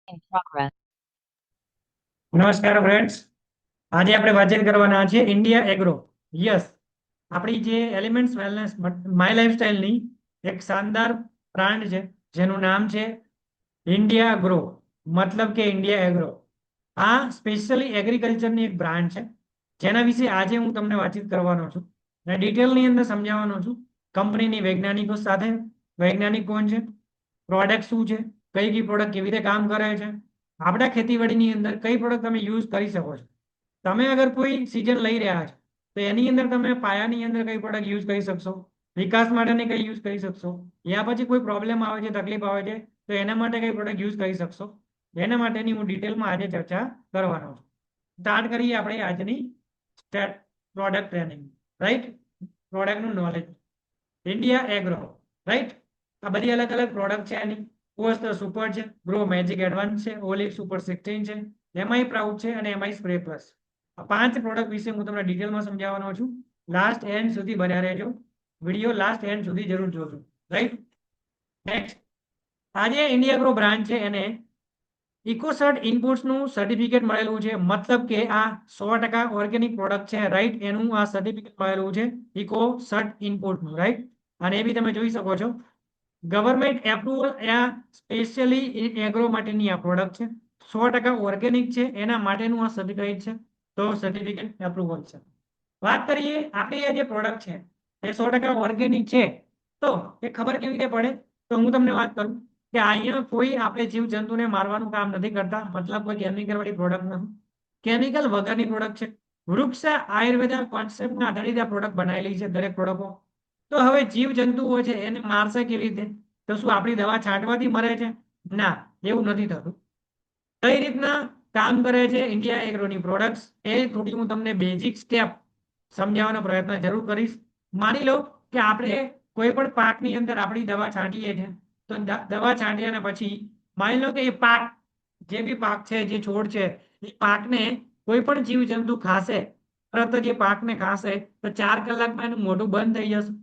In progress. નમસ્કાર friends, આજે આપણે વાતચીત કરવાના છે ઇન્ડિયા એગ્રો. યસ, આપણી જે એલિમેન્ટ્સ વેલનેસ માય લાઈફસ્ટાઈલની એક શાનદાર બ્રાન્ડ છે જેનું નામ છે ઇન્ડિયા ગ્રો, મતલબ કે ઇન્ડિયા એગ્રો. આ સ્પેશિયલી એગ્રીકલ્ચરની એક બ્રાન્ડ છે જેના વિશે આજે હું તમને વાતચીત કરવાનો છું અને ડિટેલની અંદર સમજાવવાનો છું. કંપનીની વૈજ્ઞાનિકો સાથે, વૈજ્ઞાનિક કોણ છે, પ્રોડક્ટ શું છે, કઈ કઈ પ્રોડક્ટ કેવી રીતે કામ કરે છે, આપણા ખેતીવાડીની અંદર કઈ પ્રોડક્ટ તમે યુઝ કરી શકો છો. તમે અગર કોઈ સિઝન લઈ રહ્યા છો તો એની અંદર તમે પાયાની અંદર કઈ પ્રોડક્ટ યુઝ કરી શકશો, વિકાસ માટેની કઈ યુઝ કરી શકશો, યા પછી કોઈ પ્રોબ્લેમ આવે છે, તકલીફ આવે છે તો એના માટે કઈ પ્રોડક્ટ યુઝ કરી શકશો, એના માટેની હું ડિટેલમાં આજે ચર્ચા કરવાનો છું. સ્ટાર્ટ કરીએ આપણે આજની પ્રોડક્ટ ટ્રેનિંગ. રાઈટ, પ્રોડક્ટનું નોલેજ. India agro, right. આ બધી અલગ અલગ પ્રોડક્ટ છે એની. પોસ્ટ સુપર છે, ગ્રો મેજિક એડવાન્સ છે, ઓલિવ સુપર 16 છે, એમઆઈ પ્રાઉડ છે અને એમઆઈ સ્પ્રે પ્લસ. આ પાંચ પ્રોડક્ટ વિશે હું તમને ડિટેલમાં સમજાવવાનો છું. લાસ્ટ એન્ડ સુધી બન્યા રહેજો. વિડીયો લાસ્ટ એન્ડ સુધી જરૂર જોજો. રાઈટ. નેક્સ્ટ, આજે ઇન્ડિયા ગ્રો બ્રાન્ડ છે એને ઇકોસર્ટ ઇનપુટ્સ નું સર્ટિફિકેટ મળેલું છે, મતલબ કે આ 100% ઓર્ગેનિક પ્રોડક્ટ છે. રાઈટ, એનું આ સર્ટિફિકેટ મળેલું છે ઇકોસર્ટ ઇનપુટ નું. રાઈટ, અને એ બી તમે જોઈ શકો છો ગવર્મેન્ટ એપ્રુવલ. આ સ્પેશિયલી એગ્રો માટેની આ પ્રોડક્ટ છે, 100% ઓર્ગેનિક છે, એના માટેનું આ સર્ટિફિકેટ છે. તો સર્ટિફિકેટ એપ્રુવલ છે. વાત કરીએ આપણી આ જે પ્રોડક્ટ છે એ 100% ઓર્ગેનિક છે, તો એ ખબર કેવી રીતે પડે? તો હું તમને વાત કરું કે અહીંયા કોઈ આપણે જીવ જંતુને મારવાનું કામ નથી કરતા, મતલબ કોઈ કેમિકલ વાળી પ્રોડક્ટ નથી, કેમિકલ વગરની પ્રોડક્ટ છે. વૃક્ષ આયુર્વેદા કોન્સેપ્ટના આધારિત આ પ્રોડક્ટ બનાવેલી છે દરેક પ્રોડક્ટો. તો હવે જીવ જંતુઓ છે એને મારશે કેવી રીતે? તો શું આપણી દવા છાંટવાથી મરે છે? ના, એવું નથી થતું. કઈ રીતના કામ કરે છે ઇન્ડિયા એગ્રોની પ્રોડક્ટ્સ, એ થોડી હું તમને બેઝિક સ્ટેપ સમજાવવાનો પ્રયત્ન જરૂર કરીશ. માની લો કે આપણે કોઈ પણ પાકની અંદર આપણી દવા છાંટીએ છીએ, તો દવા છાંટ્યા પછી માની લો કે એ પાક, જે બી પાક છે, જે છોડ છે, એ પાકને કોઈ પણ જીવ જંતુ ખાશે, તરત જ એ પાકને ખાશે તો 4 કલાકમાં એનું મોઢું બંધ થઈ જશે.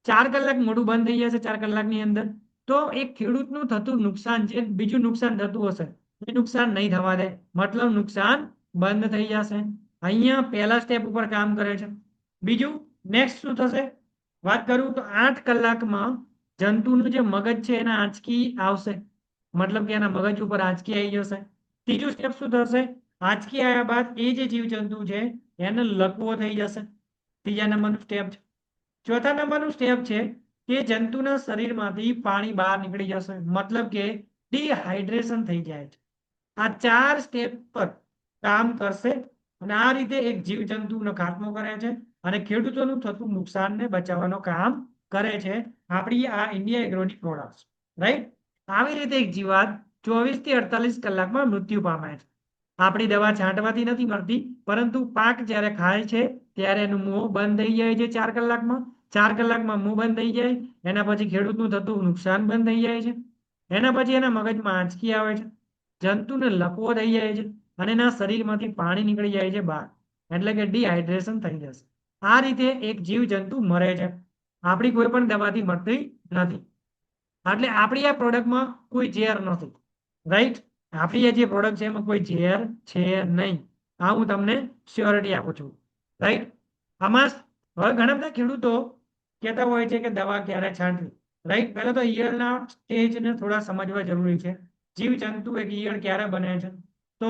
4 કલાક મોઢું બંધ થઈ જશે 4 કલાકની અંદર. તો એ ખેડૂતનું થતું નુકસાન છે, બીજું નુકસાન થતું હશે એ નુકસાન નહીં થવા દે, મતલબ નુકસાન બંધ થઈ જશે. અહીંયા પહેલા સ્ટેપ ઉપર કામ કરે છે. બીજું, નેક્સ્ટ શું થશે વાત કરું તો 8 કલાકમાં જંતુનું જે મગજ છે એના આંચકી આવશે, મતલબ કે એના મગજ ઉપર આંચકી આવી જશે. ત્રીજું સ્ટેપ શું થશે? આંચકી આવ્યા બાદ એ જે જીવજંતુ છે એને લકવો થઈ જશે. ત્રીજા નંબરનું સ્ટેપ છે. ચોથા નંબરનું સ્ટેપ છે કે જંતુના શરીરમાંથી પાણી બહાર નીકળી જશે, મતલબ કે ડિહાઇડ્રેશન થઈ જાય છે. આ 4 સ્ટેપ પર કામ કરશે અને આ રીતે એક જીવજંતુનો ખાત્મો કરે છે અને ખેડૂતોનું થતું નુકસાનને બચાવવાનું કામ કરે છે આપણી આ ઇન્ડિયા એગ્રોની પ્રોડક્ટ્સ. રાઈટ, આવી રીતે એક જીવાત 24 થી 48 કલાકમાં મૃત્યુ પામે છે. આપણી દવા છાંટવાથી નથી મરતી, પરંતુ પાક જ્યારે ખાય છે ત્યારે એનું મોં બંધ થઈ જાય છે 4 કલાકમાં. 4 કલાકમાં મોં બંધ થઈ જાય, એના પછી ખેડૂતનું થતું નુકસાન બંધ થઈ જાય છે. એના પછી એના મગજમાં આંચકી આવે છે, જંતુને લકવો થઈ જાય છે અને એના શરીરમાંથી પાણી નીકળી જાય છે બહાર, એટલે કે ડિહાઇડ્રેશન થઈ જશે. આ રીતે એક જીવ જંતુ મરે છે, આપણી કોઈ પણ દવાથી મરતી નથી. એટલે આપણી આ પ્રોડક્ટમાં કોઈ ઝેર નથી. રાઈટ, આપણી આ જે પ્રોડક્ટ છે એમાં કોઈ ઝેર છે નહીં, આ હું તમને શ્યોરિટી આપું છું. રાઈટ. આમાં હવે ઘણા બધા ખેડૂતો કહેતા હોય છે કે દવા ક્યારે છાંટવી. રાઈટ, પહેલા તો ઈયળના સ્ટેજને થોડા સમજવા જરૂરી છે. જીવજંતુ એક ઈયળ ક્યારે બને છે? તો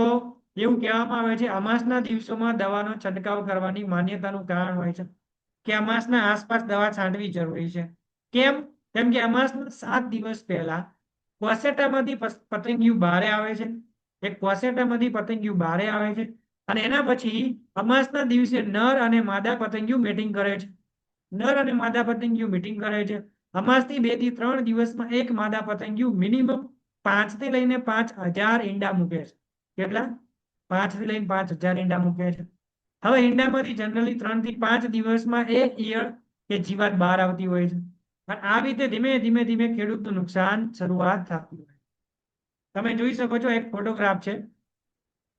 એવું કહેવામાં આવે છે અમાસના દિવસોમાં દવાનો છંટકાવ કરવાની માન્યતાનું કારણ હોય છે કે અમાસના આસપાસ દવા છાંટવી જરૂરી છે. કેમ? કેમ કે અમાસના 7 દિવસ પહેલા કોસેટામાંથી પતંગિયું બહાર આવે છે. એક કોસેટામાંથી પતંગિયું બહાર આવે છે અને એના પછી અમાસના દિવસે નર અને માદા પતંગિયું મેટિંગ કરે છે. નર અને માદા પતંગિયું મીટિંગ કરે છે. અમાસથી 2 થી 3 દિવસમાં એક માદા પતંગિયું મિનિમમ 5 થી લઈને 5,000 ઈંડા મૂકે છે. કેટલા? 5 થી લઈને 5,000 ઈંડા મૂકે છે. હવે ઈંડામાંથી જનરલી 3 થી 5 દિવસમાં એક ઈયળ કે જીવાત બહાર આવતી હોય છે. અને આ રીતે ધીમે ધીમે ધીમે ખેડૂતનું નુકસાન શરૂઆત થતી હોય. તમે જોઈ શકો છો એક ફોટોગ્રાફ છે.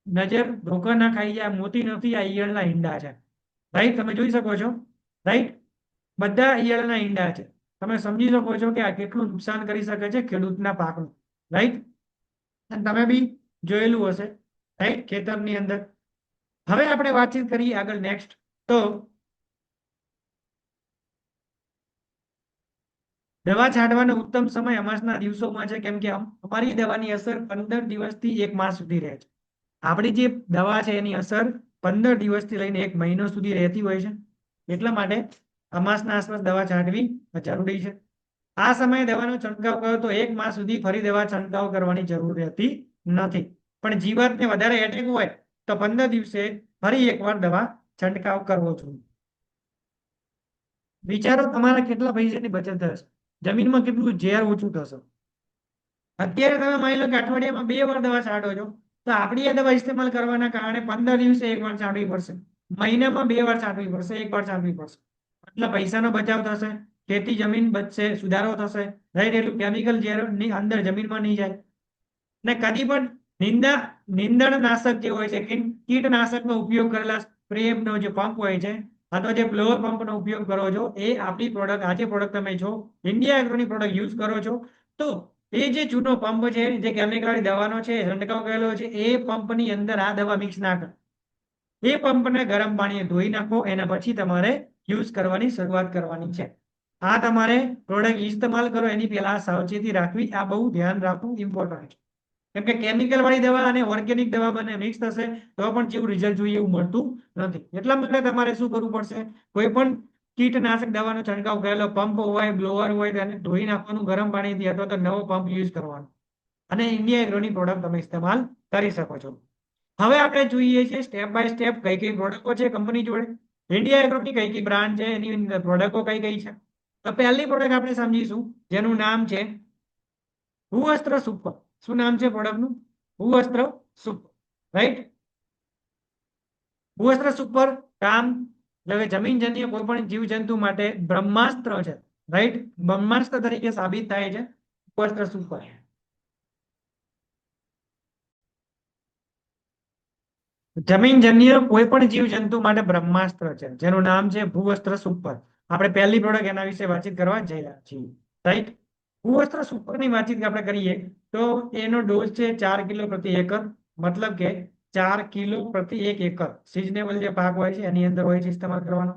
નજર ધોકા ના ખાઈ જાય, મોતી નથી, આ ઈયળના ઈંડા છે. રાઈટ, તમે જોઈ શકો છો. રાઈટ, બધા ઈયળના ઈંડા છે. તમે સમજી શકો છો કે આ કેટલું નુકસાન કરી શકે છે ખેડૂતના પાકનું. રાઈટ. અને તમે બી જોયેલું હશે, રાઈટ, ખેતરની અંદર. હવે આપણે વાતચીત કરીએ આગળ નેક્સ્ટ. તો દવા છાંટવાનો ઉત્તમ સમય અમાસના દિવસોમાં છે, કેમ કે અમારી દવાની અસર 15 દિવસથી 1 માસ સુધી રહે છે. આપણી જે દવા છે એની અસર 15 દિવસથી લઈને 1 મહિનો સુધી રહેતી હોય છે. એટલા માટે અમાસના આસપાસ દવા છાંટવી જરૂરી છે. આ સમયે દવાનો છંટકાવ કરો તો 1 માસ સુધી ફરી દવા છંટકાવ કરવાની જરૂર રહેતી નથી. પણ જીવાતને વધારે એટેક હોય તો 15 દિવસે ફરી એકવાર દવા છંટકાવ કરવો જોઈએ. વિચારો તમારા કેટલા પૈસાની બચત થશે, જમીનમાં કેટલું ઝેર ઓછું થશે. અત્યારે તમે માની લો કે અઠવાડિયામાં 2 વાર દવા છાંટો છો, તો આપણી આ દવા ઇસ્તેમાલ કરવાના કારણે 15 દિવસે 1 વાર છાંટવી પડશે, મહિનામાં 2 વાર છાંટવી પડશે, 1 વાર છાંટવી પડશે. એટલે પૈસાનો બચાવ થશે, ખેતી જમીન બચશે, સુધારો થશે, રાઈટ. એટલું કેમિકલ ઝેર ની અંદર જમીનમાં નહીં જાય. ને કદી પણ નીંદણનાશક જે હોય છે, કીટનાશકનો ઉપયોગ કરેલા સ્પ્રેનો જે પંપ હોય છે અથવા જે બ્લોઅર પંપનો ઉપયોગ કરો છો, એ આપણી પ્રોડક્ટ, આ જે પ્રોડક્ટ તમે છો ઇન્ડિયા એગ્રોની પ્રોડક્ટ યુઝ કરો છો, તો એ જે જૂનો પંપ છે, જે કેમિકલ વાળી દવાનો છે, છંટકાવ કરેલો છે, એ પંપની અંદર આ દવા મિક્સ ના કરો. એ પંપને ગરમ પાણીએ ધોઈ નાખો, એના પછી તમારે યુઝ કરવાની શરૂઆત કરવાની છે. આ તમારે પ્રોડક્ટ ઇસ્તેમાલ કરો એની પહેલા સાવચેતી રાખવી, આ બહુ ધ્યાન રાખવું ઇમ્પોર્ટન્ટ છે. કેમ કે કેમિકલ વાળી દવા અને ઓર્ગેનિક દવા બંને મિક્સ થશે તો પણ જેવું રિઝલ્ટ જોઈએ એવું મળતું નથી. એટલા માટે તમારે શું કરવું પડશે, કોઈ પણ કીટનાશક દવાનો છંટકાવ કરેલો પંપ હોય, બ્લોઅર હોય, તેને ધોઈ નાખવાનું ગરમ પાણીથી અથવા તો નવો પંપ યુઝ કરવાનો, અને ઇન્ડિયા એગ્રોની પ્રોડક્ટ તમે ઇસ્તેમાલ કરી શકો છો. હવે આપણે જોઈએ છે સ્ટેપ બાય સ્ટેપ કઈ કઈ પ્રોડક્ટો છે કંપની જોડે, ઇન્ડિયા એગ્રોની કઈ કઈ બ્રાન્ડ છે, એની અંદર પ્રોડક્ટો કઈ કઈ છે. તો પહેલી પ્રોડક્ટ આપણે સમજીશું, જેનું નામ છે ભૂવસ્ત્ર સુપર. શું નામ છે પ્રોડક્ટનું? ભૂવસ્ત્ર સુપર, રાઈટ. ભૂવસ્ત્ર સુપર કામ એટલે કે જમીનજન્ય કોઈ પણ જીવજંતુ માટે બ્રહ્માસ્ત્ર છે, રાઈટ. બ્રહ્માસ્ત્ર તરીકે સાબિત થાય છે ભૂવસ્ત્ર સુપર. જમીનજન્ય કોઈ પણ જીવજંતુ માટે બ્રહ્માસ્ત્ર છે, જેનું નામ છે ભૂવસ્ત્ર સુપર. આપણે પહેલી પ્રોડક્ટ એના વિશે વાતચીત કરવા જઈ રહ્યા છીએ, રાઈટ. ભૂવસ્ત્ર સુપરની વાતચીત આપણે કરીએ તો એનો ડોઝ છે 4 કિલો પ્રતિ એકર. મતલબ કે 4 કિલો પ્રતિ 1 એકર સિઝનેબલ જે પાક હોય છે એની અંદર હોય છે ઇસ્તેમાલ કરવાનો.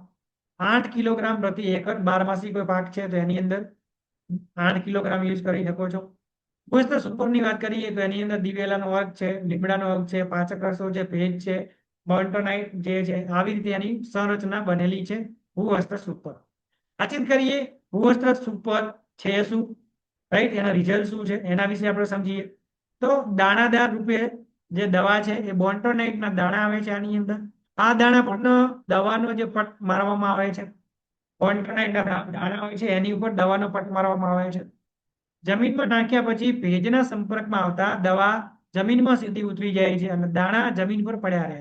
8 કિલોગ્રામ પ્રતિ એકર બારમાસી કોઈ પાક છે તો એની અંદર 8 કિલોગ્રામ યુઝ કરી શકો છો. ભૂવસ્ત્ર સુપરની વાત કરીએ તો એની અંદર દિવેલાનો વર્ગ છે, લીમડાનો વર્ગ છે, પાચક રસો છે, ભેજ છે, બોન્ટોનાઇટ જે છે, આવી રીતે એની સંરચના બનેલી છે ભૂવસ્ત્ર સુપર. વાતચીત કરીએ ભૂવસ્ત્ર સુપર છે શું, રાઈટ, એના રિઝલ્ટ શું છે એના વિશે આપણે સમજીએ. તો દાણાદાર રૂપે જે દવા છે એ બોન્ટોનાઇટના દાણા આવે છે આની અંદર. આ દાણા પણ દવાનો જે પટ મારવામાં આવે છે, બોન્ટોનાઇટના દાણા હોય છે એની ઉપર દવાનો પટ મારવામાં આવે છે. જમીનમાં નાખ્યા પછી ભેજના સંપર્કમાં આવતા દવા જમીનમાં સીધી ઉતરી જાય છે અને દાણા જમીન પર પડ્યા રહે.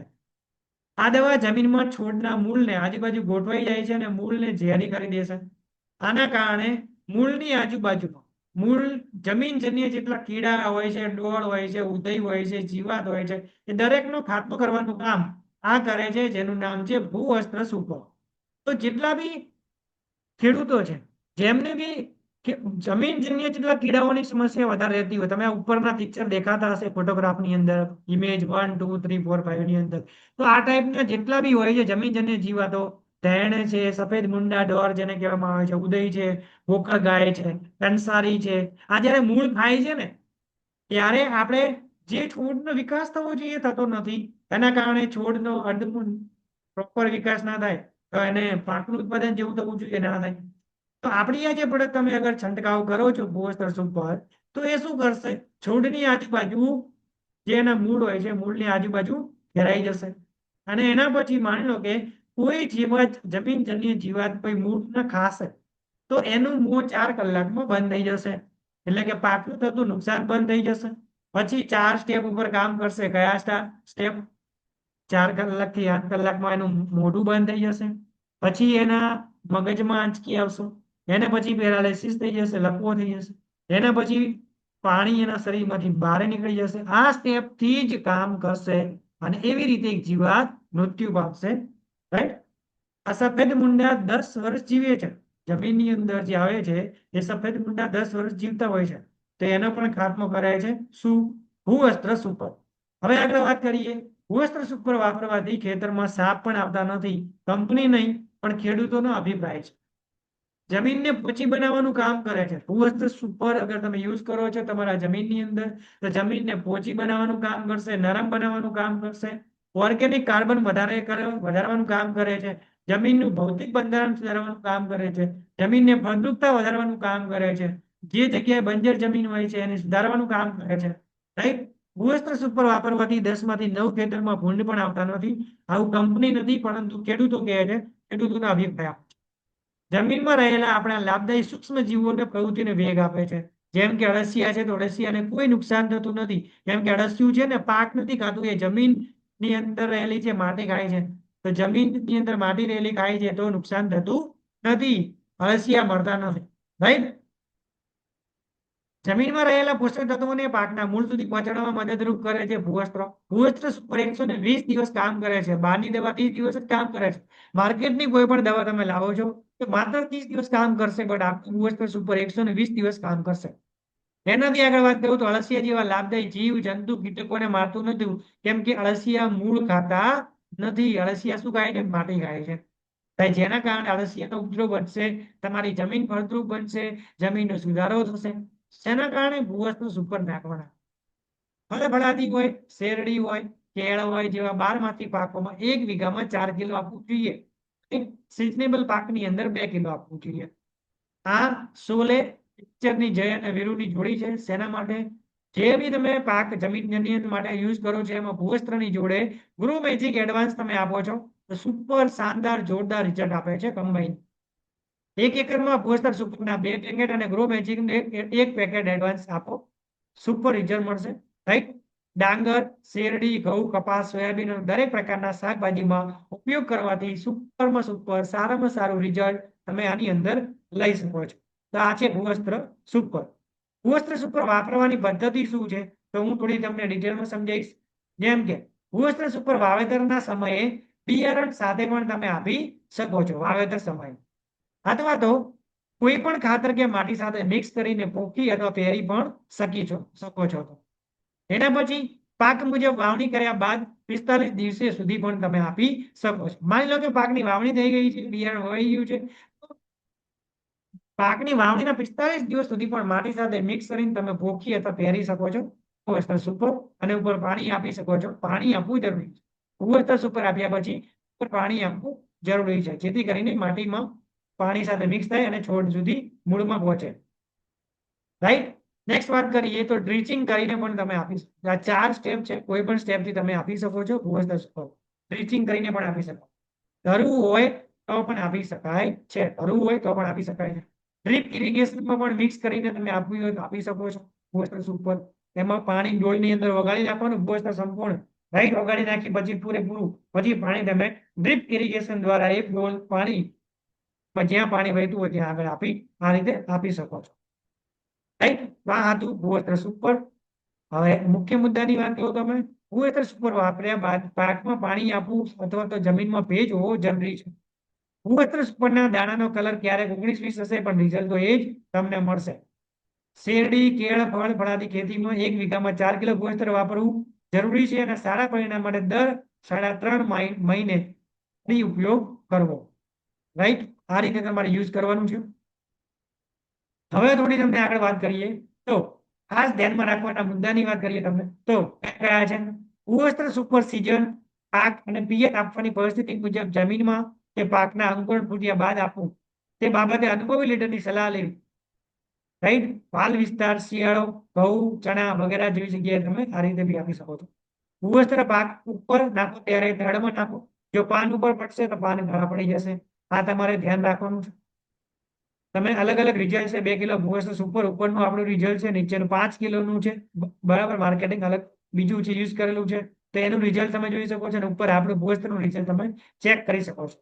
આ દવા જમીનમાં છોડના મૂળને આજુબાજુ ગોઠવાઈ જાય છે અને મૂળને ઝેરી કરી દેશે. આના કારણે મૂળની આજુબાજુમાં મૂળ જમીનજન્ય જેટલા કીડા હોય છે, ડોળ હોય છે, ઉધઈ હોય છે, જીવાત હોય છે, એ દરેકનો ખાત્મો કરવાનું કામ આ કરે છે, જેનું નામ છે ભૂવસ્ત્ર સુપર. તો જેટલા બી ખેડૂતો છે જેમને બી જમીનજન્ય જેટલા કીડાઓની સમસ્યા વધારે રહેતી હોય, તમે આ ઉપરના પિક્ચર દેખાતા હશે ફોટોગ્રાફની અંદર, ઇમેજ 1 2 3 4 5 ની અંદર, તો આ ટાઈપના જેટલા બી હોય છે જમીનજન્ય જીવાતો, ઢેણ છે, સફેદ મુંડા ઢોર જેને કહેવામાં આવે છે, ઉદય છે, ગોકળ ગાય છે, કંસારી છે, આ જયારે મૂળ ખાય છે ને ત્યારે આપણે જે છોડનો વિકાસ થવો જોઈએ થતો નથી, એના કારણે છોડનો અર્ધપૂર્ણ પ્રોપર વિકાસ ના થાય, તો એને પાકનું ઉત્પાદન જેવું થવું જોઈએ ના થાય. તો આપણી આ જે પ્રોડક્ટ તમે અગર છંટકાવ કરો છો ભૂવસ્ત્ર સુપર, તો એ શું કરશે, છોડની આજુબાજુ જે એના મૂળ હોય છે મૂળની આજુબાજુ ઘેરાઈ જશે. અને એના પછી માની લો કે કોઈ જીવાત, જમીનજન્ય જીવાત કોઈ મૂળને ખાશે તો એનું મોં 4 કલાકમાં બંધ થઈ જશે. એટલે કે પાકનું થતું નુકસાન બંધ થઈ જશે. પછી 4 સ્ટેપ ઉપર કામ કરશે. કયા સ્ટેપ? 4 કલાકથી 8 કલાકમાં એનું મોઢું બંધ થઈ જશે. પછી એના મગજમાં આંચકી આવશે. એને પછી પેરાલિસિસ થઈ જશે, લકવો થઈ જશે. એના પછી પાણી એના શરીરમાંથી બહાર નીકળી જશે. આ સ્ટેપથી જ કામ કરશે અને એવી રીતે એક જીવાત મૃત્યુ પામશે, રાઈટ. આ સફેદ મુંડા 10 વર્ષ જીવે છે. જમીનની અંદર જે આવે છે એ સફેદ મુંડા 10 વર્ષ જીવતા હોય છે. તો એનો પણ ખાત્મો કરાય છે શું? ભૂવસ્ત્ર સુપર. હવે આગળ વાત કરીએ. ભૂવસ્ત્ર સુપર વાપરવાથી ખેતરમાં સાપ પણ આવતા નથી. કંપની નહીં પણ ખેડૂતોનો અભિપ્રાય છે. જમીનને પોચી બનાવવાનું કામ કરે છે. ભૂવસ્ત્ર સુપર અગર તમે યુઝ કરો છો તમારા જમીનની અંદર, તો જમીનને પોચી બનાવવાનું કામ કરશે, નરમ બનાવવાનું કામ કરશે, ઓર્ગેનિક કાર્બન વધારવાનું કામ કરે છે, જમીનનું ભૌતિક બંધારણ સુધારવાનું કામ કરે છે, જમીનને ફળદ્રુપતા વધારવાનું કામ કરે છે, જે જગ્યાએ બંજર જમીન હોય છે એને સુધારવાનું કામ કરે છે. રાઈટ. ભૂવસ્ત્ર સુપર વાપરવાથી 10 માંથી 9 ખેતરમાં ભૂંડ પણ આવતા નથી. આવું કંપની નથી, પરંતુ ખેડૂતો કહે છે, ખેડૂતોના અભિપ્રાય. જમીનમાં રહેલા આપણા લાભદાયી સૂક્ષ્મ જીવોને પ્રવૃત્તિને વેગ આપે છે. જેમ કે અળસિયા છે, તો અળસિયાને કોઈ નુકસાન થતું નથી. કેમ કે અળસિયું છે ને પાક નથી ખાતું, એ જમીનની અંદર રહેલી છે માટી ખાય છે. તો જમીનની અંદર માટી રહેલી ખાય છે તો નુકસાન થતું નથી, અળસિયા મરતા નથી. રાઈટ. જમીનમાં રહેલા પોષક તત્વોને પાકના મૂળ સુધી પહોંચાડવામાં મદદરૂપ કરે છે ભૂવસ્ત્ર. ભૂવસ્ત્ર સુપર 120 દિવસ કામ કરે છે. બહારની દવા 30 દિવસ જ કામ કરે છે. માર્કેટની કોઈ પણ દવા તમે લાવો છો તો માત્ર 30 દિવસ કામ કરશે, બટ આ ભૂવસ્ત્ર સુપર 120 દિવસ કામ કરશે. એનાથી આગળ વાત કરું તો અળસિયા જેવા લાભદાયી જીવ જંતુ કીટકોને મારતું નથી. કેમ કે અળસિયા મૂળ ખાતા નથી. અળસિયા શું ખાય છે? માટી ખાય છે. જેના કારણે અળસિયાનો ઉપદ્રવ બનશે, તમારી જમીન ફળદ્રુપ બનશે, જમીનનો સુધારો થશે. જેના કારણે ભૂવસ્ત્ર સુપર નાખવાના. ફળફળાદી હોય, શેરડી હોય, કેળ હોય જેવા 12 પાકોમાં 1 વીઘામાં 4 કિલો આપવું જોઈએ. સિઝનેબલ પાકની અંદર 2 કિલો આપવું જોઈએ. આ શોલે પિક્ચરની જય અને વીરુની જોડી છે. શેના માટે? જે બી તમે પાક જમીન માટે યુઝ કરો છો એમાં ભૂવસ્ત્રની જોડે ગ્રો મેજિક એડવાન્સ તમે આપો છો તો સુપર શાનદાર જોરદાર રિઝલ્ટ આપે છે કમ્બાઈન. 1 એકરમાં ભૂવસ્ત્ર સુપરના 2 પેકેટ અને ગ્રો મેજિક 1 પેકેટ એડવાન્સ આપો, સુપર રિઝલ્ટ મળશે. રાઈટ. ડાંગર, શેરડી, ઘઉં, કપાસ, સોયાબીન દરેક પ્રકારના શાકભાજીમાં ઉપયોગ કરવાથી સુપરમાં સુપર સારામાં સારું રિઝલ્ટ તમે આની અંદર લઈ શકો છો. તો આ છે ભૂવસ્ત્ર સુપર. ભૂવસ્ત્ર સુપર વાપરવાની પદ્ધતિ શું છે તો હું થોડી તમને ડિટેલમાં સમજાવીશ. જેમ કે ભૂવસ્ત્ર સુપર વાવેતરના સમયે બિયારણ સાથે પણ તમે આપી શકો છો. વાવેતર સમયે અથવા તો કોઈ પણ ખાતર કે માટી સાથે મિક્સ કરીને પોખી અથવા પહેરી પણ શકો છો. એના પછી પાક મુજબ વાવણી કર્યા બાદ 45 દિવસે સુધી પણ તમે આપી શકો છો. માની લો કે પાકની વાવણી થઈ ગઈ છે, બિયારણ વળી ગયું છે, પાકની વાવણીના 45 દિવસ સુધી પણ માટી સાથે મિક્સ કરીને તમે પોખી અથવા પહેરી શકો છો ભૂવસ્ત્ર સુપર, અને ઉપર પાણી આપી શકો છો. પાણી આપવું જરૂરી છે. ભૂવસ્ત્ર સુપર આપ્યા પછી ઉપર પાણી આપવું જરૂરી છે, જેથી કરીને માટીમાં પાણી સાથે મિક્સ થાય અને છોડ સુધી મૂળમાં પહોંચે. રાઈટ. નેક્સ્ટ વાત કરીએ તો ડ્રીચિંગ કરીને પણ તમે આપી શકો. આ 4 સ્ટેપ છે, કોઈ પણ સ્ટેપથી તમે આપી શકો છો ભૂવસ્ત્ર સુપર. ડ્રીચિંગ કરીને પણ આપી શકો. ધરવું હોય તો પણ આપી શકાય છે. ધરવું હોય તો પણ આપી શકાય છે. ડ્રીપ ઇરિગેશનમાં પણ મિક્સ કરીને તમે આપવી હોય તો આપી શકો છો ભૂવસ્ત્ર સુપર. એમાં પાણી ડોલની અંદર વગાડી નાખવાનું ભૂવસ્ત્ર સંપૂર્ણ. રાઈટ. વગાડી નાખી પછી પૂરેપૂરું પછી પાણી તમે ડ્રીપ ઇરિગેશન દ્વારા એક ડોલ પાણી જ્યાં પાણી વહેતું હોય ત્યાં આગળ આપી આ રીતે આપી શકો છો. રાઈટ. આ હતું ભૂવસ્ત્ર સુપર. હવે મુખ્ય મુદ્દાની વાત કહું તમે, ભૂવસ્ત્ર સુપર વાપર્યા બાદ પાકમાં પાણી આપવું અથવા તો જમીનમાં ભેજ હોવો જરૂરી છે. ભૂવસ્ત્ર સુપરના દાણાનો કલર ક્યારેક 19-20 હશે પણ રિઝલ્ટ તો એ જ તમને મળશે. શેરડી, કેળ, ફળ ફળાદી ખેતીમાં 1 વીઘામાં 4 કિલો ભૂવસ્ત્ર વાપરવું જરૂરી છે અને સારા પરિણામ માટે દર 3.5 મહિને ઉપયોગ કરવો. રાઈટ. આ રીતે તમારે યુઝ કરવાનું છે. હવે થોડી તમને આગળ વાત કરીએ તો ખાસ ધ્યાનમાં રાખવાના મુદ્દાની વાત કરીએ તમને તો કયા છે? ભૂવસ્ત્ર સુપર સીઝન પાક અને પિયત આપવાની પરિસ્થિતિ મુજબ જમીનમાં કે પાકના અંકુરણ ફૂટ્યા બાદ આપવું તે બાબતે અનુભવી લીડરની સલાહ લેવી. રાઈટ. પાલ વિસ્તાર, શિયાળો, ઘઉં, ચણા વગેરે જેવી જગ્યાએ તમે આ રીતે બી આપી શકો છો. ભૂવસ્ત્ર પાક ઉપર નાખો ત્યારે ધડમાં નાખો. જો પાન ઉપર પડશે તો પાન કાળા પડી જશે. આ તમારે ધ્યાન રાખવાનું છે. તમે અલગ અલગ રિઝલ્ટ છે. 2 કિલો ભૂવસ્ત્ર સુપર ઉપરનું આપણું રિઝલ્ટ છે, નીચેનું 5 કિલોનું છે. બરાબર. માર્કેટિંગ અલગ બીજું છે, યુઝ કરેલું છે, તો એનું રિઝલ્ટ તમે જોઈ શકો છો અને ઉપર આપણું ભૂવસ્ત્રનું રિઝલ્ટ તમે ચેક કરી શકો છો.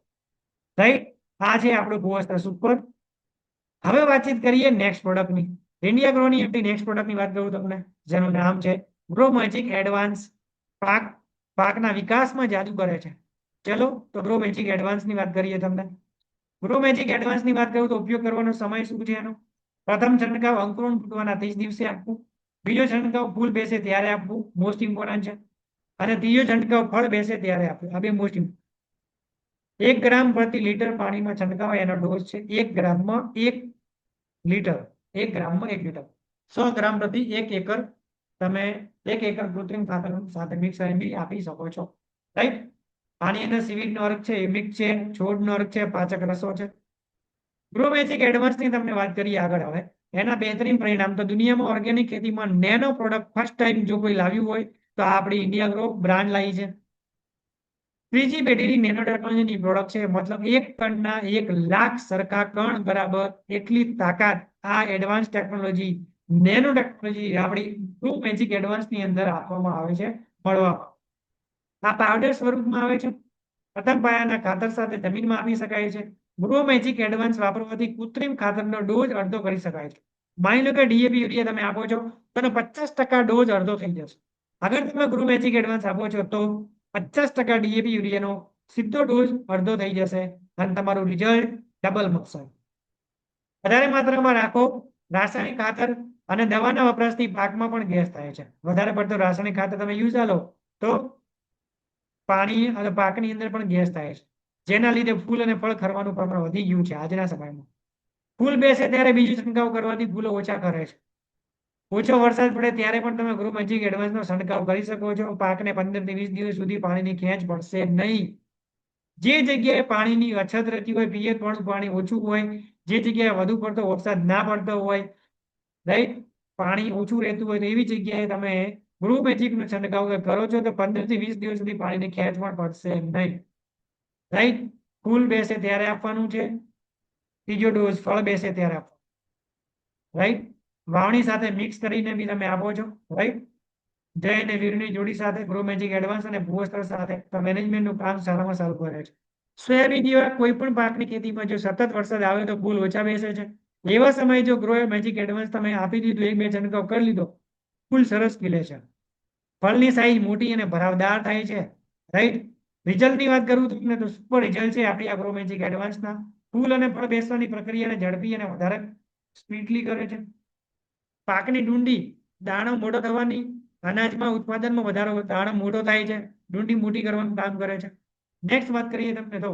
રાઈટ. આ છે આપણું ભૂવસ્ત્ર સુપર. હવે વાતચીત કરીએ નેક્સ્ટ પ્રોડક્ટની. ઇન્ડિયા ગ્રોની એમટી નેક્સ્ટ પ્રોડક્ટની વાત કરું તમને, જેનું નામ છે ગ્રો મેજિક એડવાન્સ. પાકના વિકાસમાં જાદુ કરે છે. ચલો તો ગ્રો મેજિક એડવાન્સની વાત કરીએ તમને. ગ્રો મેજિક એડવાન્સની વાત કરું તો ઉપયોગ કરવાનો સમય શું છે એનો? પ્રથમ છંટકાવ અંકુરણ ફૂટવાના 30 દિવસે આપવું. બીજો છંટકાવ ફૂલ બેસે ત્યારે આપવું, મોસ્ટ ઇમ્પોર્ટન્ટ છે. અને ત્રીજો છંટકાવ ફળ બેસે ત્યારે આપવું, આ બે મોસ્ટ ઇમ્પોર્ટન્ટ. 1 ગ્રામ પ્રતિ લીટર પાણીમાં છંટકાવ એનો ડોઝ છે. 1 ગ્રામમાં 1 લીટર, 1 ગ્રામમાં 1 લીટર, 100 ગ્રામ પ્રતિ 1 એકર. તમે 1 એકર કૃત્રિમ ખાતર સાથે મિક્સ કરી આપી શકો છો. રાઈટ. આની અંદર સિવિક નો અર્ક છે, એમિક છે, છોડ નો અર્ક છે, પાચક રસો છે. ગ્રોમેજિક એડવાન્સ ની તમને વાત કરીએ આગળ હવે. એના બેહતરીન પરિણામ તો દુનિયામાં ઓર્ગેનિક ખેતીમાં નેનો પ્રોડક્ટ ફર્સ્ટ ટાઈમ જો કોઈ લાવ્યું હોય તો આ આપણી ઇન્ડિયા ગ્રો બ્રાન્ડ લાવી છે. ત્રીજી પેઢીની નેનો ટેકનોલોજીની પ્રોડક્ટ છે. મતલબ 1 કણના 1 લાખ સરખા કણ બરાબર એટલી તાકાત આ એડવાન્સ ટેકનોલોજી, નેનો ટેકનોલોજી આપણી ગ્રોમેજિક એડવાન્સ ની અંદર આપવામાં આવે છે, મળવામાં. આ પાવડર સ્વરૂપમાં આવે છે. પ્રથમ પાયાના ખાતર સાથે જમીનમાં આપી શકાય છે. ગ્રોમેજિક એડવાન્સ વાપરવાથી કૃત્રિમ ખાતરનો ડોઝ અડધો કરી શકાય છે. માની લો કે ડીએપી યુરિયા તમે આપો છો તો 50% ડોઝ અડધો થઈ જશે. અગર તમે ગ્રોમેજિક એડવાન્સ આપો છો તો 50% ડીએપી યુરિયાનો સીધો ડોઝ અડધો થઈ જશે અને તમારું રિઝલ્ટ ડબલ મળશે. વધારે માત્રામાં રાખો. રાસાયણિક ખાતર અને દવાના વપરાશથી પાકમાં પણ ગેસ થાય છે. વધારે પડતો રાસાયણિક ખાતર તમે યુઝ આલો તો પાણી અને પાકની અંદર પણ ગેસ થાય છે, જેના લીધે ફૂલ અને ફળ ખરવાનું પ્રમાણ વધી ગયું છે આજના સમયમાં. ફૂલ બેસે ત્યારે બીજો છંટકાવ કરવાથી ફૂલો ઓછા કરે છે. ઓછો વરસાદ પડે ત્યારે પણ તમે ગ્રોમેજિક એડવાન્સનો છંટકાવ કરી શકો છો. પાકને 15 થી 20 દિવસ સુધી પાણીની ખેંચ પડશે નહીં. જે જગ્યાએ પાણીની અછત રહેતી હોય, પિયત વાળું પાણી ઓછું હોય, જે જગ્યાએ વધુ પડતો વરસાદ ના પડતો હોય, રાઈટ, પાણી ઓછું રહેતું હોય, તો એવી જગ્યાએ તમે ગ્રોમેજિક નો છંટકાવ કરો છો તો 15 થી 20 દિવસ સુધી પાણીની ખેંચ પણ પડશે નહીં. રાઈટ. ફૂલ બેસે ત્યારે આપવાનું છે. ત્રીજો ડોઝ ફળ બેસે ત્યારે આપવાનો. રાઈટ. વાવણી સાથે મિક્સ કરીને બી તમે આપો છો. રાઈટ. જય અને વીરની જોડી સાથે ગ્રોમેજિક એડવાન્સ અને ભૂવસ્ત્ર સાથે મેનેજમેન્ટનું કામ સારામાં સારું કરે છે. સોયાબીન જેવા કોઈ પણ પાકની ખેતીમાં જો સતત વરસાદ આવે તો ફૂલ ઓછા બેસે છે. એવા સમયે જો ગ્રોમેજિક એડવાન્સ તમે આપી દીધું, 1-2 છંટકાવ કરી લીધો, ફૂલ સરસ ખીલે છે. ફળની સાઈઝ મોટી અને ભરાવદાર થાય છે. રાઈટ. રિઝલ્ટની વાત કરું તમને તો સુપર રિઝલ્ટ છે આપણી આ ગ્રોમેજિક એડવાન્સના. ફૂલ અને ફળ બેસવાની પ્રક્રિયાને ઝડપી અને વધારે સ્પીડલી કરે છે. પાકની ડુંડી, દાણો મોટો થવાની, અનાજમાં ઉત્પાદનમાં વધારો, દાણો મોટો થાય છે, ડુંડી મોટી કરવાનું કામ કરે છે. નેક્સ્ટ વાત કરીએ તમને તો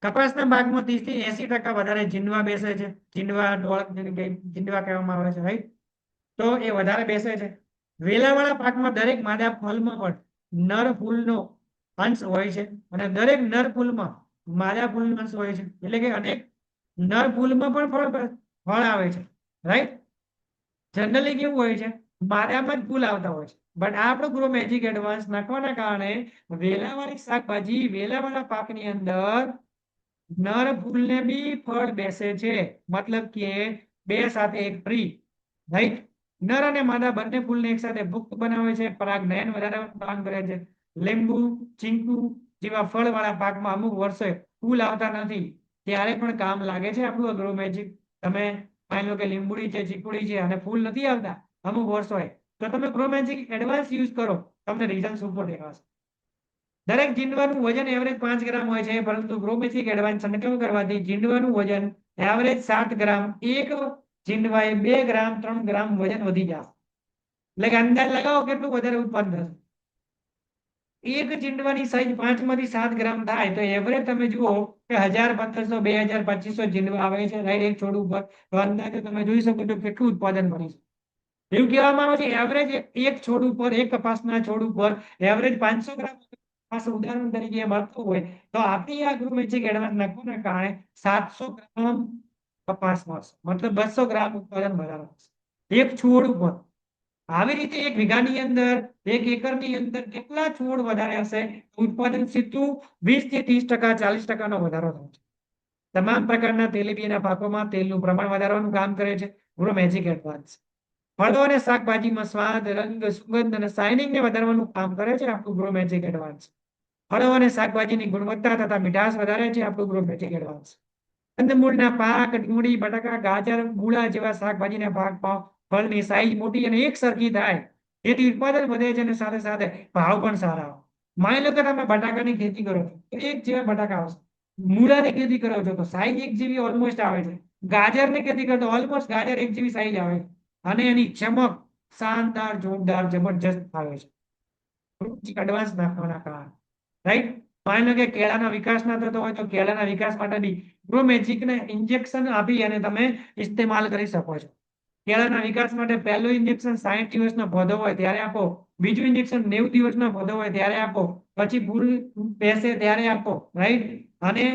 કપાસના ભાગમાં 30 થી 80% વધારે જીંડવા બેસે છે. જીંડવા જીંડવા કહેવામાં આવે છે, રાઈટ. તો એ વધારે બેસે છે. વેલાવાળા પાકમાં દરેક માદા ફૂલમાં પણ નર ફૂલનો અંશ હોય છે અને દરેક નર ફૂલમાં માદા ફૂલનો અંશ હોય છે. એટલે કે અનેક નર ફૂલમાં પણ ફળ આવે છે. રાઈટ. જનરલી કેવું હોય છે, માદામાં જ ફૂલ આવતા હોય છે. બટ આ આપણો ગ્રોમેજિક એડવાન્સ નાખવાના કારણે વેલાવાળી શાકભાજી, વેલાવાળા પાકની અંદર નર ફૂલને બી ફળ બેસે છે. મતલબ કે 2 સાથે 1 ફ્રી. રાઈટ. નર અને માદા બંને ફૂલને એક સાથે પુખ્ત બનાવે છે, પરાગનયન વધારવાનું કામ કરે છે. લીંબુ, ચીકુ જેવા ફળવાળા પાકમાં અમુક વર્ષે ફૂલ આવતા નથી, ત્યારે પણ કામ લાગે છે આપણું ગ્રોમેજિક. તમે માની લો કે લીંબુડી છે, ચીકુડી છે અને ફૂલ નથી આવતા અમુક વર્ષોએ, તો તમે ગ્રોમેજિક એડવાન્સ યુઝ કરો, તમને રિઝલ્ટ સુપર દેખાશે. દરેક જીંડવાનું વજન એવરેજ 5 ગ્રામ હોય છે, પરંતુ ગ્રોમેજિક એડવાન્સ છંટકાવ કરવાથી જીંડવાનું વજન એવરેજ 7 ગ્રામ, એક જીંડવાએ 2 ગ્રામ 3 ગ્રામ વજન વધી જશે. એટલે કે અંદાજ લગાવો કેટલું વધારે ઉત્પાદન થશે. એક જીંડવાની સાઈઝ 5 માંથી 7 ગ્રામ થાય તો એવરેજ તમે જુઓ કે 1500, 2000, 2500 જીંડવા આવે છે, રાઈટ, એક છોડ ઉપર. તો અંદાજે તમે જોઈ શકો છો કેટલું ઉત્પાદન બની છે. એવું કહેવામાં આવે છે એવરેજ એક છોડ ઉપર, એક કપાસના છોડ ઉપર એવરેજ 500 ગ્રામ કપાસ ઉદાહરણ તરીકે મળતું હોય તો આપણી આ ગ્રોમેજિક એડવાન્સ નાખવાના કારણે 700 ગ્રામ કપાસ મળશે. મતલબ 200 ગ્રામ ઉત્પાદન વધારો થશે એક છોડ ઉપર. આવી રીતે 1 વીઘાની અંદર, 1 એકરની અંદર કેટલા છોડ વધારે હશે, ઉત્પાદન સીધું 20 થી 30%, 40% નો વધારો થશે. તમામ પ્રકારના તેલીબિયાના પાકોમાં તેલનું પ્રમાણ વધારવાનું કામ કરે છે ગ્રોમેજિક એડવાન્સ. ફળો અને શાકભાજીમાં સ્વાદ, રંગ, સુગંધ અને શાઇનિંગને વધારવાનું કામ કરે છે આપણું ગ્રોમેજિક એડવાન્સ. ફળો અને શાકભાજીની ગુણવત્તા તથા મીઠાશ વધારે છે આપણું ગ્રોમેજિક એડવાન્સ. કંદમૂળના પાક, ડુંગળી, બટાકા, ગાજર, મૂળા જેવા શાકભાજીના પાકમાં ફળની સાઈઝ મોટી અને એક સરખી થાય, જેથી ઉત્પાદન વધે છે અને સાથે સાથે ભાવ પણ સારા આવે. માની લો કે તમે બટાકાની ખેતી કરો છો તો એક જેવા બટાકા આવશે. મૂળાની ખેતી કરો છો તો સાઈઝ એક જેવી ઓલમોસ્ટ આવે છે. ગાજરની ખેતી કરો તો ઓલમોસ્ટ ગાજર એક જેવી સાઈઝ આવે છે. અને એની ચમક, શાનદાર, જોરદાર, જબરજસ્ત ફાવે છે એડવાન્સ નાખવાના કારણે, રાઈટ. માની લો કે કેળાનો વિકાસ ના થતો હોય તો કેળાના વિકાસ માટે બી ગ્રો મેજિક ને ઇન્જેક્શન આપી અને તમે ઇસ્તેમાલ કરી શકો છો. કેળાના વિકાસ માટે પહેલું ઇન્જેક્શન 60 દિવસનો પૌધો હોય ત્યારે આપો, બીજું ઇન્જેક્શન 90 દિવસનો પૌધો હોય ત્યારે આપો, પછી ફૂલ બેસે ત્યારે આપો, રાઈટ. અને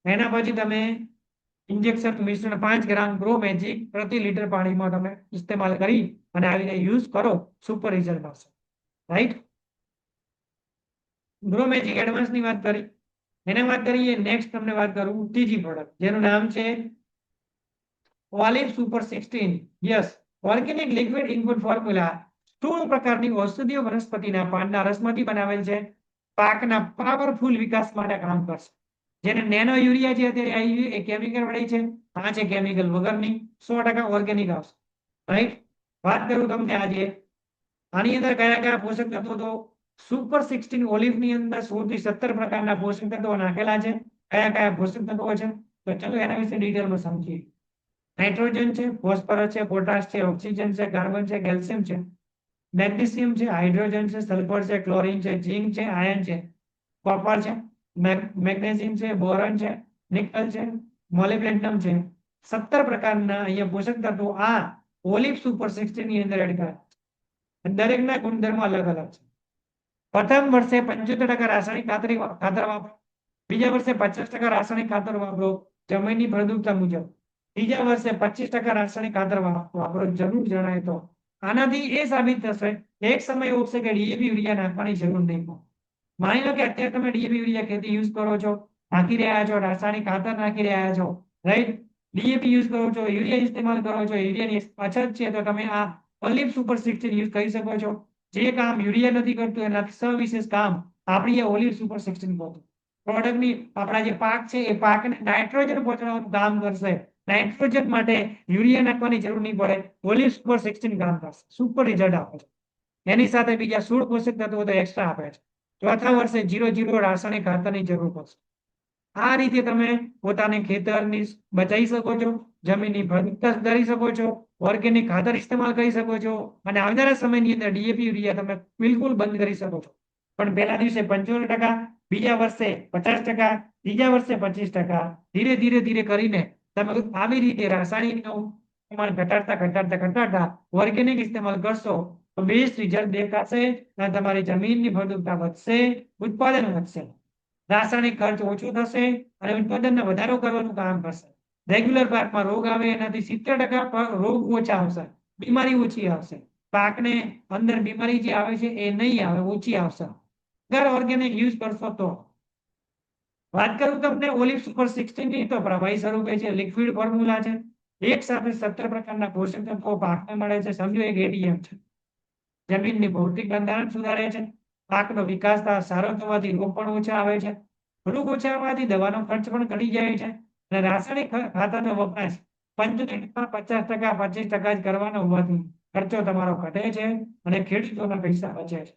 એના પછી તમે ઇન્જેક્શન મિશ્રણ 5 ગ્રામ ગ્રો મેજિક પ્રતિ લીટર પાણીમાં તમે ઇસ્તેમાલ કરી અને આવીને યુઝ કરો, સુપર રિઝલ્ટ આવશે, રાઈટ. ગ્રો મેજિક એડવાન્સ ની વાત કરી. એને વાત કરીએ નેક્સ્ટ તમને વાત કરું ત્રીજી પ્રોડક્ટ જેનું નામ છે olive super 16. Yes, organic liquid input formula. સ્થૂળ પ્રકારની ઔષધીય વનસ્પતિના પાનના રસમાંથી બનાવેલ છે. પાકના પાવરફુલ વિકાસ માટે કામ કરશે. જેને નેનો યુરિયા છે અત્યારે આવી એ કેમિકલ વાળી છે, આ છે કેમિકલ વગરની, 100% ઓર્ગેનિક આવશે, રાઈટ. વાત કરું તમને આજે આની અંદર કયા કયા પોષક તત્વો, તો સુપર 16 ઓલિવ ની અંદર 16 થી 17 પ્રકારના પોષક તત્વો નાખેલા છે. કયા કયા પોષક તત્વો છે તો ચલો એના વિશે ડિટેલમાં સમજીએ. નાઇટ્રોજન છે, ફોસ્ફરસ છે, પોટાશ છે, ઓક્સિજન છે, કાર્બન છે, કેલ્શિયમ છે, મેગ્નેશિયમ છે, હાઇડ્રોજન છે, સલ્ફર છે, ક્લોરીન છે, ઝિંક છે, આયર્ન છે, કોપર છે, મેગ્નેશિયમ છે, બોરોન છે, નિકલ છે, મોલિબ્ડેનમ છે. 17 પ્રકારના અહીંયા પોષક તત્વો આ ઓલિવ સુપર 16 ની અંદર એડ કરેલા છે. દરેકના ગુણધર્મો અલગ અલગ છે. પ્રથમ વર્ષે 75% રાસાયણિક ખાતર વાપરો, બીજા વર્ષે 50% રાસાયણિક ખાતર વાપરો જમીનની ફળદ્રુપતા મુજબ, ત્રીજા વર્ષે 25% રાસાયણિક ખાતર વાપરો જરૂર જણાય તો. આનાથી એ સાબિત થશે એક સમય એવો આવશે કે ડીએપી યુરિયા નાખવાની જરૂર નહીં પડે. માની લો કે અત્યારે તમે ડીએપી યુરિયા ખેતી યુઝ કરો છો, નાખી રહ્યા છો, રાસાયણિક ખાતર નાખી રહ્યા છો, રાઈટ. ડીએપી યુઝ કરો છો, યુરિયા ઇસ્તેમાલ કરો છો, યુરિયાની અછત છે તો તમે આ ઓલિવ સુપર 16 યુઝ કરી શકો છો. જે કામ યુરિયા નથી કરતું એનાથી સવિશેષ કામ આપણી ઓલિવ સુપર 16 કરતું. પ્રોડક્ટની આપણા જે પાક છે એ પાકને નાઇટ્રોજન પહોંચાડવાનું કામ કરશે. નાઇટ્રોજન માટે યુરિયા નાખવાની જરૂર નહીં પડે, ઓલિવ સુપર 16 કામ કરશે, સુપર રિઝલ્ટ આપે છે. એની સાથે બીજા 16 પોષક તત્વો તો એક્સ્ટ્રા આપે છે. ચોથા વર્ષે 0 રાસાયણિક ખાતરની જરૂર પડશે. આ રીતે તમે પોતાને ખેતરની બચાવી શકો છો, જમીનની ફળદ્રુપતા સુધારી શકો છો, ઓર્ગેનિક ખાતર ઇસ્તેમાલ કરી શકો છો અને આવનારા સમયની અંદર ડીએપી યુરિયા તમે બિલકુલ બંધ કરી શકો છો. પણ પહેલા દિવસે 75%, બીજા વર્ષે 50%, ત્રીજા વર્ષે 25%, ધીરે ધીરે ધીરે કરીને તમે આવી રીતે રાસાયણિકનું પ્રમાણ ઘટાડતા ઘટાડતા ઘટાડતા ઓર્ગેનિક ઇસ્તેમાલ કરશો તો બેસ્ટ રિઝલ્ટ દેખાશે અને તમારી જમીનની ફળદ્રુપતા વધશે, ઉત્પાદન વધશે, રાસાયણિક ખર્ચ ઓછો થશે અને ઉત્પાદનમાં વધારો કરવાનું કામ કરશે. રેગ્યુલર પાકમાં રોગ આવે એનાથી 70% રોગ ઓછા આવશે, બીમારી ઓછી આવશે. પાકને અંદર બીમારી જે આવે છે એ નહીં આવે, ઓછી આવશે અગર ઓર્ગેનિક યુઝ કરશો તો. વાત કરું તમને ઓલિવ સુપર 16 ની તો પ્રવાહી સ્વરૂપે છે, લિક્વિડ ફોર્મ્યુલા છે. એક સાથે 17 પ્રકારના પોષક તત્વો પાકને મળે છે, સમજો એક એટીએમ છે. જમીનની ભૌતિક બંધારણ સુધારે છે, પાકનો વિકાસ સારો થવાથી રોગ પણ ઓછા આવે છે, રોગ ઓછા આવવાથી દવાનો ખર્ચ પણ ઘટી જાય છે અને રાસાયણિક ખાતરનો વપરાશ 75%, 50%, 25% જ કરવાનો હોવાથી ખર્ચો તમારો ઘટે છે અને ખેડૂતોના પૈસા બચે છે.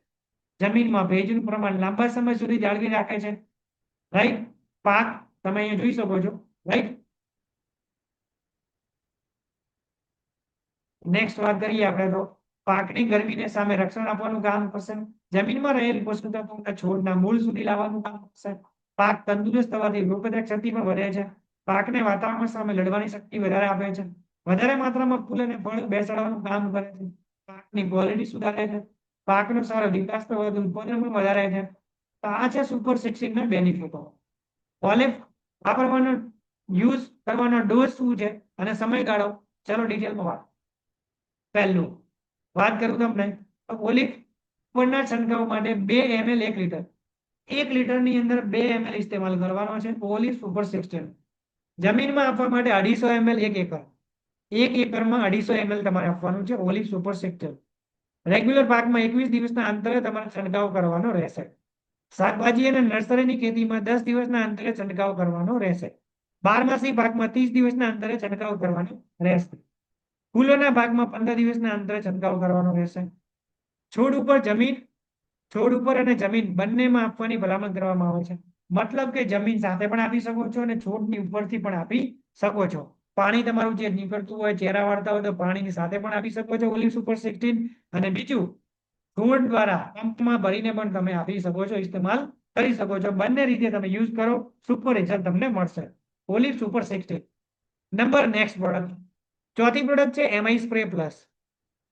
જમીનમાં ભેજનું પ્રમાણ લાંબા સમય સુધી જાળવી રાખે છે, રાઈટ. પાક તમે અહીંયા જોઈ શકો છો, રાઈટ. નેક્સ્ટ વાત કરીએ આપણે તો પાકની ગરમીને સામે રક્ષણ આપવાનું કામ કરશે, જમીનમાં રહેલ પોષક તત્વોને છોડના મૂળ સુધી લાવવાનું કામ કરશે, પાક તંદુરસ્ત થવાથી રોગપ્રતિકારક શક્તિ પણ વધે છે, પાકને વાતાવરણ સામે લડવાની શક્તિ વધારે આપે છે, વધારે માત્રામાં ફૂલ અને ફળ બેસાડવાનું કામ કરે છે, પાકની ક્વોલિટી સુધારે છે, પાકનો સારો વિકાસ તો વધુ ઉત્પાદન પણ વધારે છે. તો આ છે સુપર 16 ના બેનિફિટો. ઓલિવ વાપરવાનો યુઝ કરવાનો ડોઝ શું છે અને સમયગાળો, ચલો ડિટેલમાં વાત. પહેલું વાત કરું તમને ઓલિવ ઉપરના છંટકાવ માટે 2 ml 1 લીટર, 1 લીટરની અંદર 2 ml ઇસ્તેમાલ કરવાનો છે ઓલિવ સુપર 16. જમીનમાં આપવા માટે 250 ml 1 એકર, 1 એકરમાં 250 ml તમારે આપવાનું છે ઓલિવ સુપર 16. રેગ્યુલર પાકમાં 21 દિવસના અંતરે તમારે છંટકાવ કરવાનો રહેશે. શાકભાજી અને નર્સરીની ખેતીમાં 10 દિવસના અંતરે છંટકાવ કરવાનો રહેશે. બારમાસી પાકમાં 30 દિવસના અંતરે છંટકાવ કરવાનો રહેશે. ફૂલોના ભાગમાં 15 દિવસના અંતરે છંટકાવ કરવાનો રહેશે. છોડ ઉપર જમીન, છોડ ઉપર અને જમીન બંનેમાં આપવાની ભલામણ કરવામાં આવે છે. મતલબ કે જમીન સાથે પણ આપી શકો છો અને છોડની ઉપરથી પણ આપી શકો છો. પાણી તમારું જે નીકળતું હોય, ચહેરા વાળતા હોય તો પાણીની સાથે પણ આપી શકો છો ઓલિવ સુપર 16. અને બીજું, ફ્લુઇડ દ્વારા પંપમાં ભરીને પણ તમે આપી શકો છો, ઇસ્તેમાલ કરી શકો છો. બંને રીતે તમે યુઝ કરો, સુપર રિઝલ્ટ તમને મળશે. Olive super 16 number. Next product, ચોથી પ્રોડક્ટ છે એમઆઈ સ્પ્રે પ્લસ.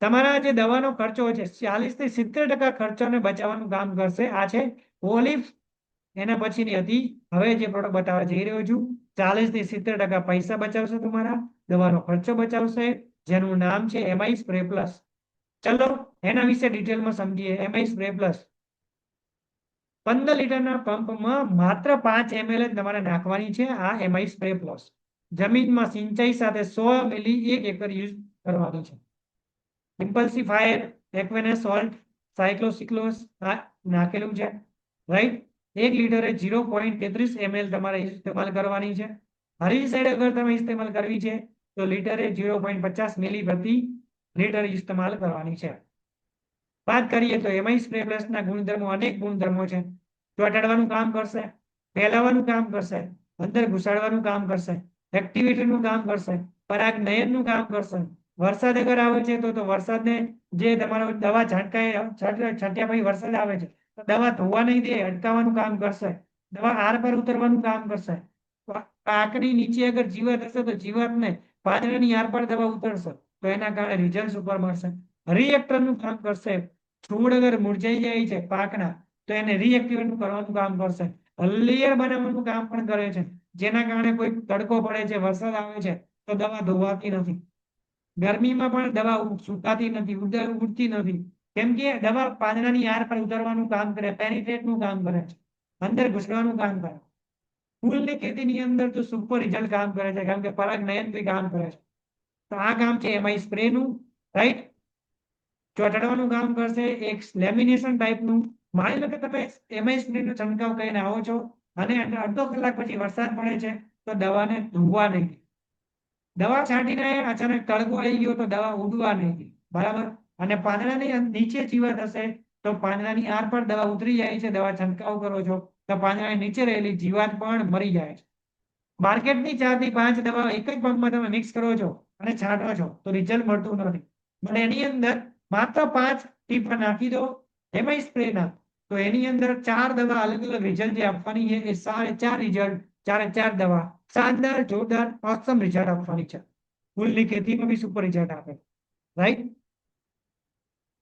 તમારા જે દવાનો ખર્ચો છે 40 થી 70% ખર્ચોને બચાવવાનું કામ કરશે. આ છે ઓલિવ. એના પછીની હતી, હવે જે પ્રોડક્ટ બતાવવા જઈ રહ્યો છું, 40 થી 70% પૈસા બચાવશે, તમારા દવાનો ખર્ચો બચાવશે, જેનું નામ છે એમઆઈ સ્પ્રે પ્લસ. ચલો એના વિશે ડિટેલમાં સમજીએ. એમઆઈ સ્પ્રે પ્લસ 15 લીટરના પંપમાં માત્ર 5 ml જ તમારે નાખવાની છે. આ એમઆઈ સ્પ્રે પ્લસ જમીનમાં સિંચાઈ સાથે 100 મિલી 1 એકર યુઝ કરવાની છે. ઇમ્પલ્સિફાયર, એક્વેનસ સોલ્ટ, સાયક્લોસિક્લોસ નાખેલું છે, રાઈટ. 1 લીટરે 0.33 ml તમારે ઇસ્તેમાલ કરવાની છે. હર્બિસાઇડ અગર તમે ઇસ્તેમાલ કરવી છે તો લીટરે 0.50 મિલી પ્રતિ લીટર ઇસ્તેમાલ કરવાની છે. વાત કરીએ તો એમઆઈ સ્પ્રે પ્લસ ના ગુણધર્મો, અનેક ગુણધર્મો છે. ચોંટાડવાનું કામ કરશે, ફેલાવાનું કામ કરશે, અંદર ઘુસાડવાનું કામ કરશે, એક્ટિવેટરનું કામ કરશે, પરાગનયનનું કામ કરશે. વરસાદ અગર આવે છે તો વરસાદને, જે તમારો દવા છાંટ્યા પછી વરસાદ આવે છે તો દવા ધોવા નહીં દે, અટકાવવાનું કામ કરશે. દવા આર પર ઉતરવાનું કામ કરશે. પાકની નીચે અગર જીવાત હશે તો જીવાતને પાંદડાની આર પર દવા ઉતરશે તો એના કારણે રિઝલ્ટ સુપર મળશે. રિએક્ટરનું કામ કરશે. છોડ અગર મુરઝાઈ જાય છે પાકના તો એને રીએક્ટિવેટ કરવાનું કામ કરશે. લેયર બનાવવાનું કામ પણ કરે છે, જેના કારણે કોઈ તડકો પડે છે, વરસાદ આવે છે તો દવા ધોવાતી નથી. ગરમીમાં પણ દવા સુકાતી નથી, ઉડતી નથી, કેમ કે દવા પાંદડાની આર પર ઉતરવાનું કામ કરે, પેનિટ્રેટનું કામ કરે છે, અંદર ઘૂસવાનું કામ કરે. ફૂલની ખેતીની અંદર તો સુપર રિઝલ્ટ કામ કરે છે, કારણ કે પરાગનયન બી કામ કરે છે. તો આ કામ છે એમઆઈ સ્પ્રે નું, રાઈટ. ચોંટાડવાનું કામ કરશે. એક લેમિનેશન ટાઈપનું. માની લો કે તમે એમઆઈ સ્પ્રે નો છંટકાવ કરીને આવો છો અને અડધો કલાક પછી વરસાદ પડે છે તો દવાને ધોવા નહીં. દવા છાંટીને અચાનક તડકો આવી ગયો તો દવા ઉડવા નહીં, બરાબર. અને પાંદડાની નીચે જીવાત હશે તો પાંદડાની આર પર દવા ઉતરી જાય છે, દવા છંટકાવ કરો છો તો પાંદડાની નીચે રહેલી જીવાત પણ મરી જાય છે. માર્કેટની 4 થી 5 દવા એક જ પંપમાં તમે મિક્સ કરો છો અને છાંટો છો તો રિઝલ્ટ મળતું નથી. પણ એની અંદર માત્ર 5 ટીપ નાખી દો એમઆઈ સ્પ્રે ના, તો એની અંદર 4 દવા અલગ અલગ રિઝલ્ટ જે આપવાની છે એ 4 રિઝલ્ટ, 4 દવા શાનદાર, જોરદાર, ઓસમ રિઝલ્ટ આપવાની છે. ફૂલની ખેતીમાં બી સુપર રિઝલ્ટ આપે, રાઈટ.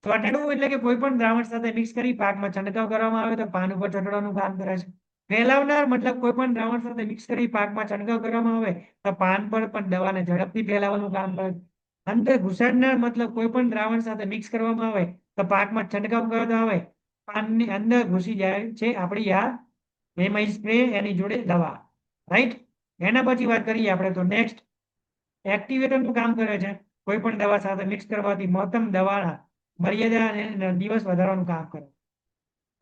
ચોંટાડવું એટલે કે કોઈ પણ દ્રાવણ સાથે મિક્સ કરી પાકમાં છંટકાવ કરવામાં આવે તો પાન ઉપર ચોંટાડવાનું કામ કરે છે. ફેલાવનાર મતલબ કોઈ પણ દ્રાવણ સાથે મિક્સ કરી પાકમાં છંટકાવ કરવામાં આવે તો પાન પર પણ દવાને ઝડપથી ફેલાવવાનું કામ કરે છે. અંદર ઘુસાડનાર મતલબ કોઈ પણ દ્રાવણ સાથે મિક્સ કરવામાં આવે તો પાકમાં છંટકાવ કરવામાં આવે, પાનની અંદર ઘૂસી જાય છે આપણી આ એમઆઈ સ્પ્રે, એની જોડે દવા, રાઈટ. એના પછી વાત કરીએ આપણે તો નેક્સ્ટ, એક્ટિવેટરનું કામ કરે છે. કોઈ પણ દવા સાથે મિક્સ કરવાથી મહત્તમ દવાના મર્યાદા અને દિવસ વધારવાનું કામ કરે.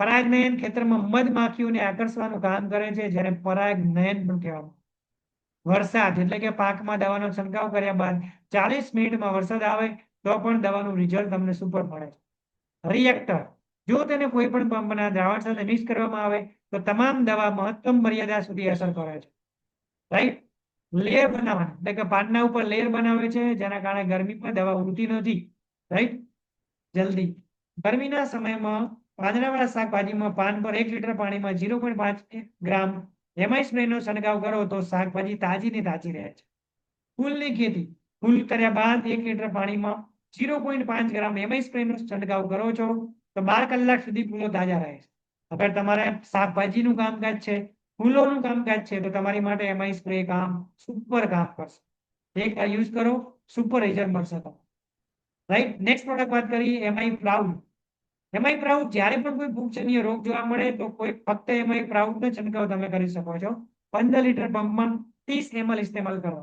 પરાગનયન ખેતરમાં મધમાખીઓને આકર્ષવાનું કામ કરે છે, જેને પરાગનયન પણ કહેવામાં. વરસાદ એટલે કે પાકમાં દવાનો છંટકાવ કર્યા બાદ 40 મિનિટમાં વરસાદ આવે તો પણ દવાનું રિઝલ્ટ તમને સુપર મળે છે. રિએક્ટર, જો તેને કોઈ પણ પંપના દ્રાવણ સાથે મિક્સ કરવામાં આવે તો તમામ દવા મહત્તમ મર્યાદા સુધી અસર કરે છે, રાઈટ. લેયર બનાવવાનું એટલે કે પાનના ઉપર લેયર બનાવે છે, જેના કારણે ગરમીમાં દવા ઉડતી નથી, રાઈટ, જલ્દી. ગરમીના સમયમાં પાંદડાવાળા શાકભાજીમાં પાન પર 1 લીટર પાણીમાં 0.5 ગ્રામ એમઆઈ સ્પ્રે નો છંટકાવ કરો તો શાકભાજી તાજી ને તાજી રહે છે. ફૂલની ખેતી, ફૂલ કર્યા બાદ 1 લીટર પાણીમાં 0.5 ગ્રામ એમઆઈ સ્પ્રે નો છંટકાવ કરો છો તો 12 કલાક સુધી ફૂલો તાજા રહે છે. અગર તમારે શાકભાજીનું કામકાજ છે, ફૂલોનું કામકાજ છે તો તમારી માટે એમઆઈ સ્પ્રે કામ સુપર કામ કરશે. એક યુઝ કરો, સુપર રિઝલ્ટ મળશે તમને, રાઈટ. નેક્સ્ટ પ્રોડક્ટ વાત કરીએ એમઆઈ પ્રાઉડ. એમઆઈ પ્રાઉડ, જ્યારે પણ કોઈ ફૂગજન્ય રોગ જોવા મળે તો કોઈ ફક્ત એમઆઈ પ્રાઉડ નો છંટકાવ તમે કરી શકો છો. 15 લીટર પંપમાં 30 ml ઇસ્તેમાલ કરો,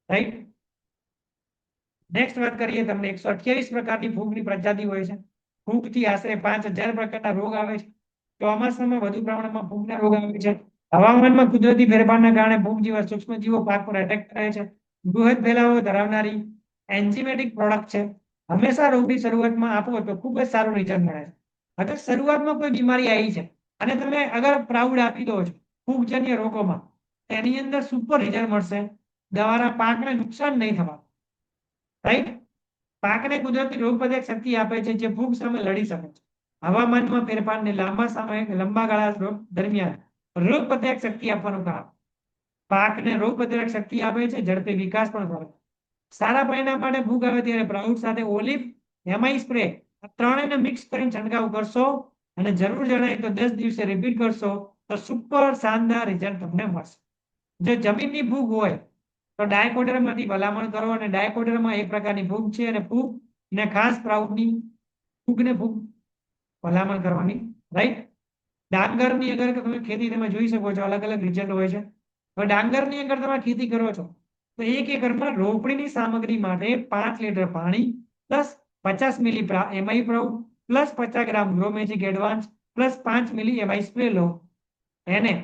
રાઈટ. નેક્સ્ટ વાત કરીએ, તમને 128 પ્રકારની ફૂગની પ્રજાતિ હોય છે. ફૂગથી આશરે 5000 પ્રકારના રોગ આવે છે. ચોમાસામાં વધુ પ્રમાણમાં ફૂગના રોગ આવે છે. હવામાનમાં કુદરતી ફેરફારના કારણે ફૂગ જેવા સૂક્ષ્મજીવો પાક પર એટેક કરે છે. બૃહદ ફેલાવો ધરાવનારી એન્ઝિમેટિક પ્રોડક્ટ છે. હંમેશા રોગની શરૂઆતમાં આપો તો ખૂબ જ સારું રિઝલ્ટ મળે છે. અગર શરૂઆતમાં કોઈ બીમારી આવી છે અને તમે અગર પ્રાઉડ આપી દો છો ફૂગજન્ય રોગોમાં, એની અંદર સુપર રિઝલ્ટ મળશે. દ્વારા પાકને નુકસાન નહીં થવા, રાઈટ. પાકને કુદરતી રોગ પ્રતિકારક શક્તિ આપે છે જે ફૂગ સામે લડી શકે છે. હવામાનમાં ફેરફારને લાંબા ગાળા દરમિયાન રોગ પ્રતિકારક શક્તિ આપવાનું કામ. પાકને રોગ પ્રતિકારક શક્તિ આપે છે, ઝડપી વિકાસ પણ કરે. સારા પરિણામ માટે ફૂગ આવે ત્યારે પ્રાઉડ સાથે ઓલિવ એમાઈ સ્પ્રે ત્રણેયને મિક્સ કરીને છંટકાવ કરશો અને જરૂર જણાય તો 10 દિવસે રિપીટ કરશો તો સુપર શાનદાર રિઝલ્ટ તમને મળશે. જો જમીનની ફૂગ હોય તો ડાયકોડર્માથી ભલામણ કરો, અને ડાયકોડર્મા એક પ્રકારની ફૂગ છે અને ફૂગ ને ખાસ પ્રાઉડની ફૂગ ભલામણ કરવાની, રાઈટ. ડાંગરની અગર તમે ખેતી તમે જોઈ શકો છો, અલગ અલગ રિઝલ્ટ હોય છે. હવે ડાંગરની અગર તમે ખેતી કરો છો તો 1 એકરમાં રોપણીની સામગ્રી માટે 5 લીટર પાણી plus 50 milli MI proud plus 50 gram grow magic advance plus 5 milli MI spray લો. એને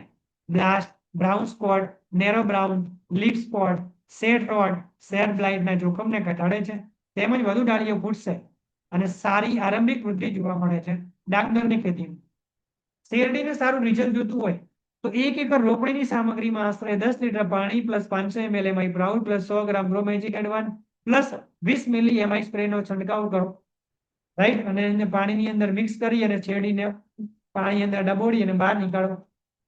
blast, brown spot, narrow brown, leaf spot, sheath rot, sheath બ્લાઇટના જોખમને ઘટાડે છે, તેમજ વધુ ડાળીઓ ફૂટશે અને સારી આરંભિક વૃદ્ધિ જોવા મળે છે ડાંગરની ખેતીમાં. શેરડીને સારું રિઝલ્ટ જોતું હોય તો 1 એકર રોપણીની સામગ્રીમાં આશરે 10 લીટર પાણી plus 500 ml MI proud plus 100 ગ્રામ ગ્રોમેજિક એડવાન્સ પ્લસ 20 મિલી એમઆઈ સ્પ્રેનો છંટકાવ કરો, રાઈટ. અને એને પાણીની અંદર મિક્સ કરી અને શેરડીને પાણી અંદર ડબોડી અને બહાર નીકાળો.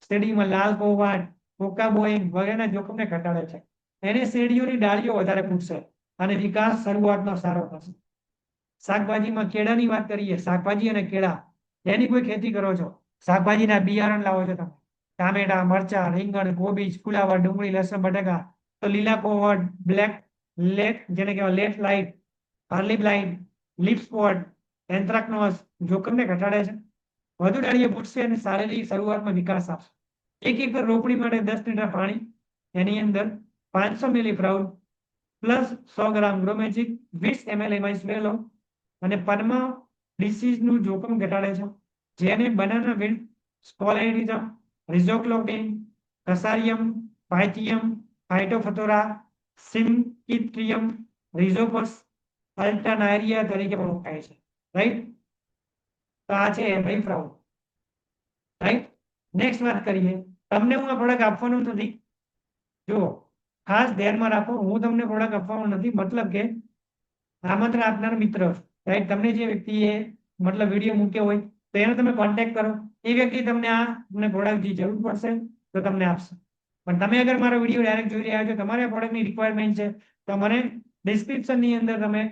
શેરડીમાં લાલ કોવાટ, કોકા બોઈંગ વગેરેના જોખમને ઘટાડે છે. એને શેરડીઓની ડાળીઓ વધારે ફૂટશે અને વિકાસ શરૂઆતનો સારો થશે. શાકભાજીમાં કેળાની વાત કરીએ, શાકભાજી અને કેળા એની કોઈ ખેતી કરો છો, શાકભાજીના બિયારણ લાવો છો તમે, ટામેટા, મરચા, રીંગણ, કોબીજ, ફુલાવર, ડુંગળી, લસણ, બટાકા, તો લીલા કોવડ, બ્લેક લેટ જેને કહેવાય late light, early blind, leaf spot, anthracnose જોખમને ઘટાડે છે. વધુ ડાળીઓ ફૂટશે અને શારીરિક શરૂઆતમાં વિકાસ આપશે. 1 એકર રોપણી માટે 10 લીટર પાણી, એની અંદર 500 મિલી પ્રાઉડ પ્લસ 100 ગ્રામ ગ્રોમેજિક 20 ml એમઆઈ સ્પ્રે લો અને પર્મા ડિસીઝનું જોખમ ઘટાડે છે, જેને બનાના વિલ્ટ, સ્પોલેરિઝમ, રિઝોક્લોટિન, કસારિયમ, પાયથિયમ, ફાઇટોફથોરા, સિમ્કિટ્રિયમ, રિઝોપસ, અલ્ટરનારિયા તરીકે પણ ઓળખાય છે, રાઈટ. તો આ છે એમઆઈ પ્રાઉડ, રાઈટ. નેક્સ્ટ વાત કરીએ. તમને હું આ પ્રોડક્ટ આપવાનો નથી, જુઓ ખાસ ધ્યાનમાં રાખો, હું તમને પ્રોડક્ટ આપવાનો નથી, મતલબ કે આમંત્રણ આપનાર મિત્ર, રાઈટ. તમને જે વ્યક્તિએ મતલબ વિડીયો મૂક્યો હોય તો એનો તમે કોન્ટેક્ટ કરો, એ વ્યક્તિ તમને આ પ્રોડક્ટની જરૂર પડશે તો તમને આપશે. પણ તમે અગર મારો વિડીયો ડાયરેક્ટ જોઈ રહ્યા છો, તમારે આ પ્રોડક્ટની રિક્વાયરમેન્ટ છે, તો મને ડિસ્ક્રિપ્શનની અંદર તમે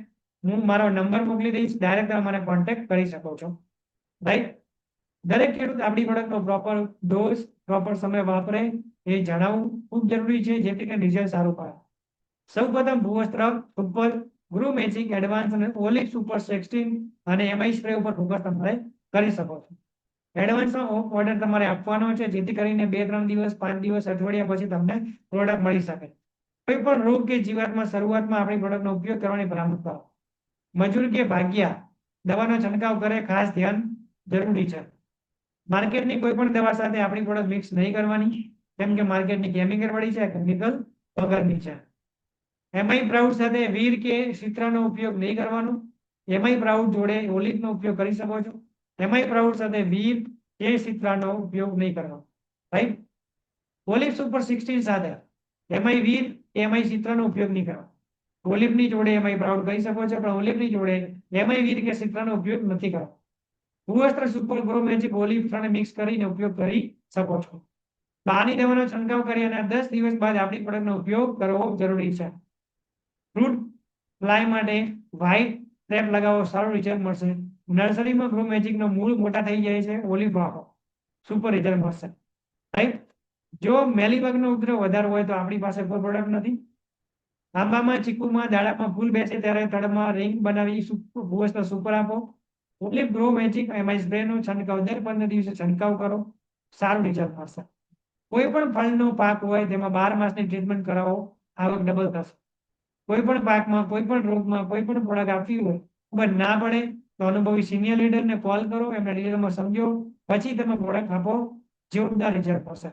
હું મારો નંબર મોકલી દઈશ, ડાયરેક્ટ તમે મને કોન્ટેક્ટ કરી શકો છો, રાઈટ. દરેક ખેડૂત આપણી પ્રોડક્ટનો પ્રોપર ડોઝ પ્રોપર સમય વાપરે એ જણાવવું ખૂબ જરૂરી છે, જેથી કરીને રિઝલ્ટ સારું પડે. સૌપ્રથમ ભૂવસ્ત્ર ઉપર ગ્રો મેજિક એડવાન્સ અને ઓલિવ સુપર 16 અને એમઆઈ સ્પ્રે ઉપર ફોકસ તમારે કરી શકો છો. એડવાન્સમાં ઓર્ડર તમારે આપવાનો છે, જેથી કરીને 2-3 દિવસ 5 દિવસ અઠવાડિયા પછી તમને પ્રોડક્ટ મળી શકે. કોઈ પણ રોગ કે જીવાતમાં શરૂઆતમાં આપણી પ્રોડક્ટનો ઉપયોગ કરવાની ભલામણ કરો. મજૂર કે ભાગ્યા દવાનો છંટકાવ કરે, ખાસ ધ્યાન જરૂરી છે. માર્કેટની કોઈ પણ દવા સાથે આપણી પ્રોડક્ટ મિક્સ નહીં કરવાની, કેમ કે માર્કેટની કેમિકલ વાળી છે, કેમિકલ વગરની છે. એમઆઈ પ્રાઉડ સાથે વીર કે સિત્રાનો ઉપયોગ નહીં કરવાનો. એમઆઈ પ્રાઉડ જોડે ઓલિવનો ઉપયોગ કરી શકો છો. એમઆઈ પ્રાઉડ સાથે વીર કે સિત્રાનો ઉપયોગ નહીં કરવાનો, રાઈટ. ઓલિવ સુપર 16 સાથે એમઆઈ વીર કે એમઆઈ સિત્રાનો ઉપયોગ નહીં કરવાનો. ઓલિવની જોડે એમઆઈ પ્રાઉડ કરી શકો છો, પણ ઓલિવની જોડે એમઆઈ વીર કે સિત્રાનો ઉપયોગ નથી કરવાનો. ભૂવસ્ત્ર સુપર ગ્રો મેજિક ઓલિવ ત્રણે મિક્સ કરીને ઉપયોગ કરી શકો છો. પાણી દવાનો છંટકાવ કરી અને 10 દિવસ બાદ આપણી પ્રોડક્ટનો ઉપયોગ કરવો જરૂરી છે. ફ્રૂટ ફ્લાય માટે વ્હાઇટ ટ્રેપ લગાવો, સારું રિઝલ્ટ મળશે. નર્સરીમાં ગ્રો મેજિકનો મૂળ મોટા થઈ જાય છે, ઓલિવ વાવો, સુપર રિઝલ્ટ મળશે, રાઈટ. જો મેલીબગનો ઉપદ્રવ વધારે હોય તો આપણી પાસે કોઈ પ્રોડક્ટ નથી. આંબામાં, ચીકુમાં, દાડામાં ફૂલ બેસે ત્યારે તળમાં રિંગ બનાવી ભૂવસ્ત્ર સુપર આપો. ઓલિવ ગ્રો મેજિક એમઆઈ સ્પ્રેનો છંટકાવ દર 15 દિવસે છંટકાવ કરો, સારું રિઝલ્ટ મળશે. કોઈ પણ ફળનો પાક હોય તેમાં 12 માસની ટ્રીટમેન્ટ કરાવો, આવક ડબલ થશે. કોઈ પણ પાકમાં, કોઈ પણ રોગમાં, કોઈ પણ પ્રોડક્ટ આપવી હોય, ખબર ના પડે તો અનુભવી સિનિયર લીડરને કોલ કરો, એમના ડીલરમાં સમજો, પછી તમે પ્રોડક્ટ આપો, જોરદાર રિઝલ્ટ મળશે.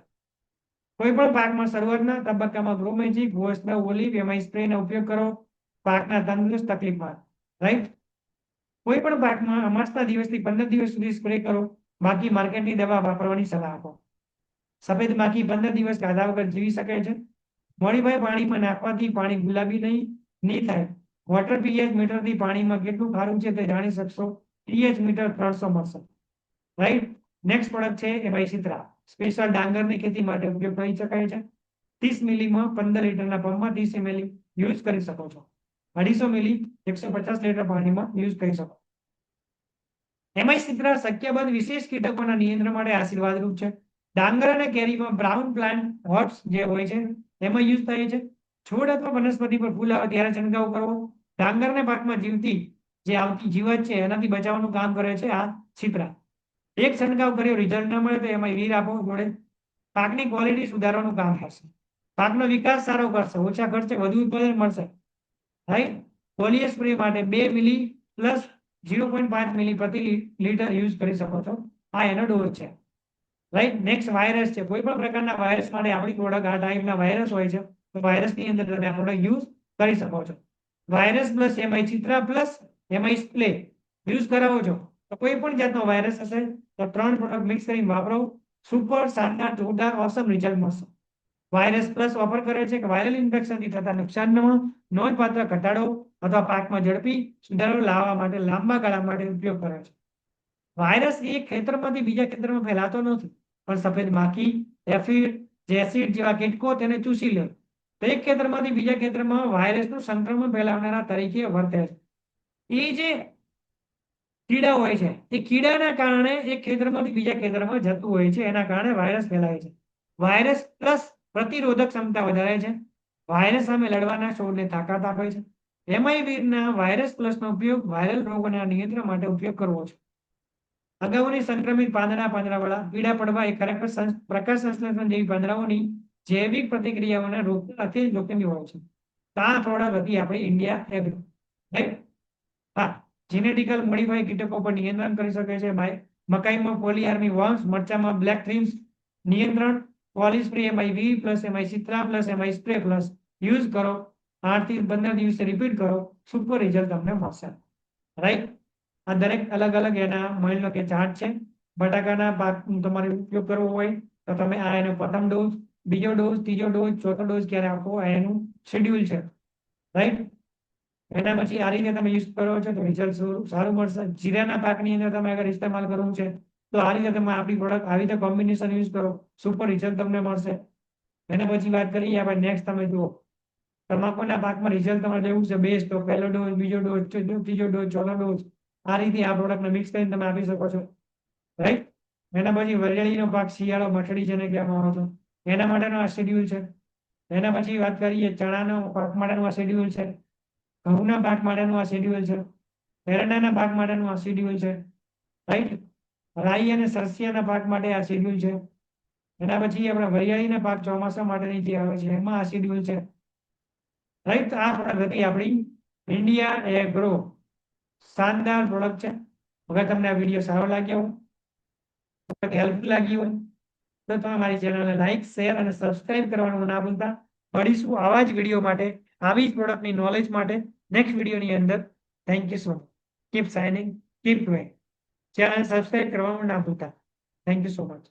કોઈ પણ પાકમાં શરૂઆતના તબક્કામાં ગ્રો મેજિક, ભૂવસ્ત્ર, ઓલિવ એમઆઈ સ્પ્રેનો ઉપયોગ કરો, પાકના તંદુરસ્ત તકલીફમાં, રાઈટ. કોઈ પણ પાકમાં અમાસના દિવસથી 15 દિવસ સુધી સ્પ્રે કરો, બાકી માર્કેટની દવા વાપરવાની સલાહ આપો. સફેદ માખી 15 દિવસ ખાધા વગર જીવી શકે છે. મણિભાઈ પાણીમાં નાખવાથી પાણી ગુલાબી નહીં થાય. વોટર પીએચ મીટરથી પાણીમાં કેટલું ખારું છે તે જાણી શકશો. પીએચ મીટર 300 મળશે. રાઈટ. નેક્સ્ટ પ્રોડક્ટ છે એ ભાઈ સિત્રા. સ્પેશિયલ ડાંગરની ખેતી માટે ઉપયોગ કરી શકાય છે. 30 મિલીમાં 15 લીટરના પંપમાં 30 ml યુઝ કરી શકો છો. 250 મિલી 150 લીટર પાણીમાં યુઝ કરી શકો. એમાંય સિત્રા શક્ય બંધ વિશેષ કીટકોના નિયંત્રણ માટે આશીર્વાદરૂપ છે. ડાંગર અને કેરીમાં બ્રાઉન પ્લાન્ટ હોર્ટ્સ જે હોય છે એમાં યુઝ થાય છે. છોડ અથવા વનસ્પતિ પર ફૂલ આવે ત્યારે છંટકાવ કરવો. ડાંગરના પાકમાં જીવતી જે આવતી જીવાત છે એનાથી બચાવવાનું કામ કરે છે આ સિત્રા. એક છંટકાવ કર્યો રિઝલ્ટ ન મળે તો એમાં વીર આપવું પડે. પાકની ક્વોલિટી સુધારવાનું કામ કરશે. પાકનો વિકાસ સારો કરશે. ઓછા ખર્ચે વધુ ઉત્પાદન મળશે. રાઈટ. ફોલિયર સ્પ્રે માટે 2 મિલી પ્લસ 0.5 મિલી પ્રતિ લીટર યુઝ કરી શકો છો. આ એનો ડોઝ છે. રાઈટ. નેક્સ્ટ વાયરસ છે. કોઈ પણ પ્રકારના વાયરસ માટે આપણી પ્રોડક્ટ આ ટાઈપના વાયરસ હોય છે તો વાયરસની અંદર તમે આ પ્રોડક્ટ યુઝ કરી શકો છો. Virus plus MI Chitra plus MI spray use કરાવો છો તો કોઈ પણ જાતનો વાયરસ હશે તો 3 પ્રોડક્ટ મિક્સ કરીને વાપરો. સુપર શાનદાર જોરદાર ઓસમ રિઝલ્ટ મળશે. વાયરસ પ્લસ ઓફર કરે છે કે વાયરલ ઇન્ફેક્શનથી થતા નુકસાનમાં નોંધપાત્ર ઘટાડો અથવા પાકમાં ઝડપી સુધારો લાવવા માટે લાંબા ગાળા માટે ઉપયોગ કરે છે. વાયરસ એક ખેતરમાંથી બીજા ખેતરમાં ફેલાતો નથી પણ સફેદ માખી, એફિડ, જેસિડ જેવા કીટકો તેને ચૂસી લે. તો એક ખેતરમાંથી બીજા ખેતરમાં વાયરસનું સંક્રમણ ફેલાવનારા તરીકે વર્તે છે. એ જે કીડા હોય છે એ કીડાના કારણે એક ખેતરમાંથી બીજા ખેતરમાં જતું હોય છે. એના કારણે વાયરસ ફેલાય છે. વાયરસ પ્લસ પ્રતિરોધક ક્ષમતા વધારે છે. વાયરસ સામે લડવાના છોડને તાકાત આપે છે. એમાંય વીરના વાયરસ પ્લસનો ઉપયોગ વાયરલ રોગોના નિયંત્રણ માટે ઉપયોગ કરવો છે. અગાઉની સંક્રમિત પાંદડાવાળા પીળા પડવા એ ખરેખર પ્રકાશ સંશ્લેષણ જેવી પાંદડાઓની જૈવિક પ્રતિક્રિયાઓને રોકતા અતિ જોખમી હોય છે. તો આ પ્રોડક્ટ હતી આપણી ઇન્ડિયા એગ્રો. રાઈટ. હા. જીનેટિકલ મોડિફાઈ કીટકો પર નિયંત્રણ કરી શકે છે. મકાઈમાં પોલીઆર્મી વર્મ્સ, મરચામાં બ્લેક થ્રીમ્સ નિયંત્રણ. Poly spray MI V plus MI સિત્રા plus MI spray plus use કરો. 8 થી 15 દિવસે રિપીટ કરો. સુપર રિઝલ્ટ તમને મળશે. રાઈટ. આ દરેક અલગ અલગ એના માની કે ચાર્ટ છે. બટાકાના પાક તમારે ઉપયોગ કરવો હોય તો તમે આ એનો પ્રથમ ડોઝ, બીજો ડોઝ, ત્રીજો ડોઝ, ચોથો ડોઝ ક્યારે આપવો આ એનું શેડ્યુલ છે. રાઈટ. એના પછી આ રીતે તમે યુઝ કરો છો તો રિઝલ્ટ સારું મળશે. જીરાના પાકની અંદર તમે અગર ઇસ્તેમાલ કરવું છે તો આ રીતે તમે આપણી પ્રોડક્ટ આવી રીતે કોમ્બિનેશન યુઝ કરો. સુપર રિઝલ્ટ તમને મળશે. એના પછી વાત કરીએ આપણે નેક્સ્ટ. તમે જુઓ તમાકુના પાકમાં રિઝલ્ટ તમારે લેવું છે બેસ્ટ તો પહેલો ડોઝ, બીજો ડોઝ, ત્રીજો ડોઝ, ચોથો ડોઝ આ રીતે આ પ્રોડક્ટને મિક્સ કરીને તમે આપી શકો છો. રાઈટ. એના પછી વરિયાળીનો પાક શિયાળો મઠડી જેને કહેવામાં આવે છે એના માટેનો આ શેડ્યુલ છે. એના પછી વાત કરીએ ચણાનો પાક માટેનું આ શેડ્યુલ છે. ઘઉંના પાક માટેનું આ શેડ્યુલ છે. એરંડાના પાક માટેનું આ શેડ્યુલ છે. રાઈટ. રાઈ અને સરસિયાના પાક માટે આ શેડ્યુલ છે. એના પછી આપણે વરિયાળીના પાક ચોમાસા માટેની જે આવે છે એમાં આ શેડ્યુલ છે. રાઈટ. આ પ્રોડક્ટ હતી આપણી ઇન્ડિયા એગ્રો. શાનદાર પ્રોડક્ટ છે. હવે તમને આ વિડીયો સારો લાગ્યો હોય, હેલ્પફુલ લાગી હોય તો તમે મારી ચેનલને લાઈક, શેર અને સબસ્ક્રાઇબ કરવાનું ના ભૂલતા. મળીશું આવા જ વિડીયો માટે, આવી જ પ્રોડક્ટની નોલેજ માટે નેક્સ્ટ વિડીયોની અંદર. Thank you so much. Keep signing, keep doing. Channel subscribe કરવાનું ના ભૂલતા. Thank you so much.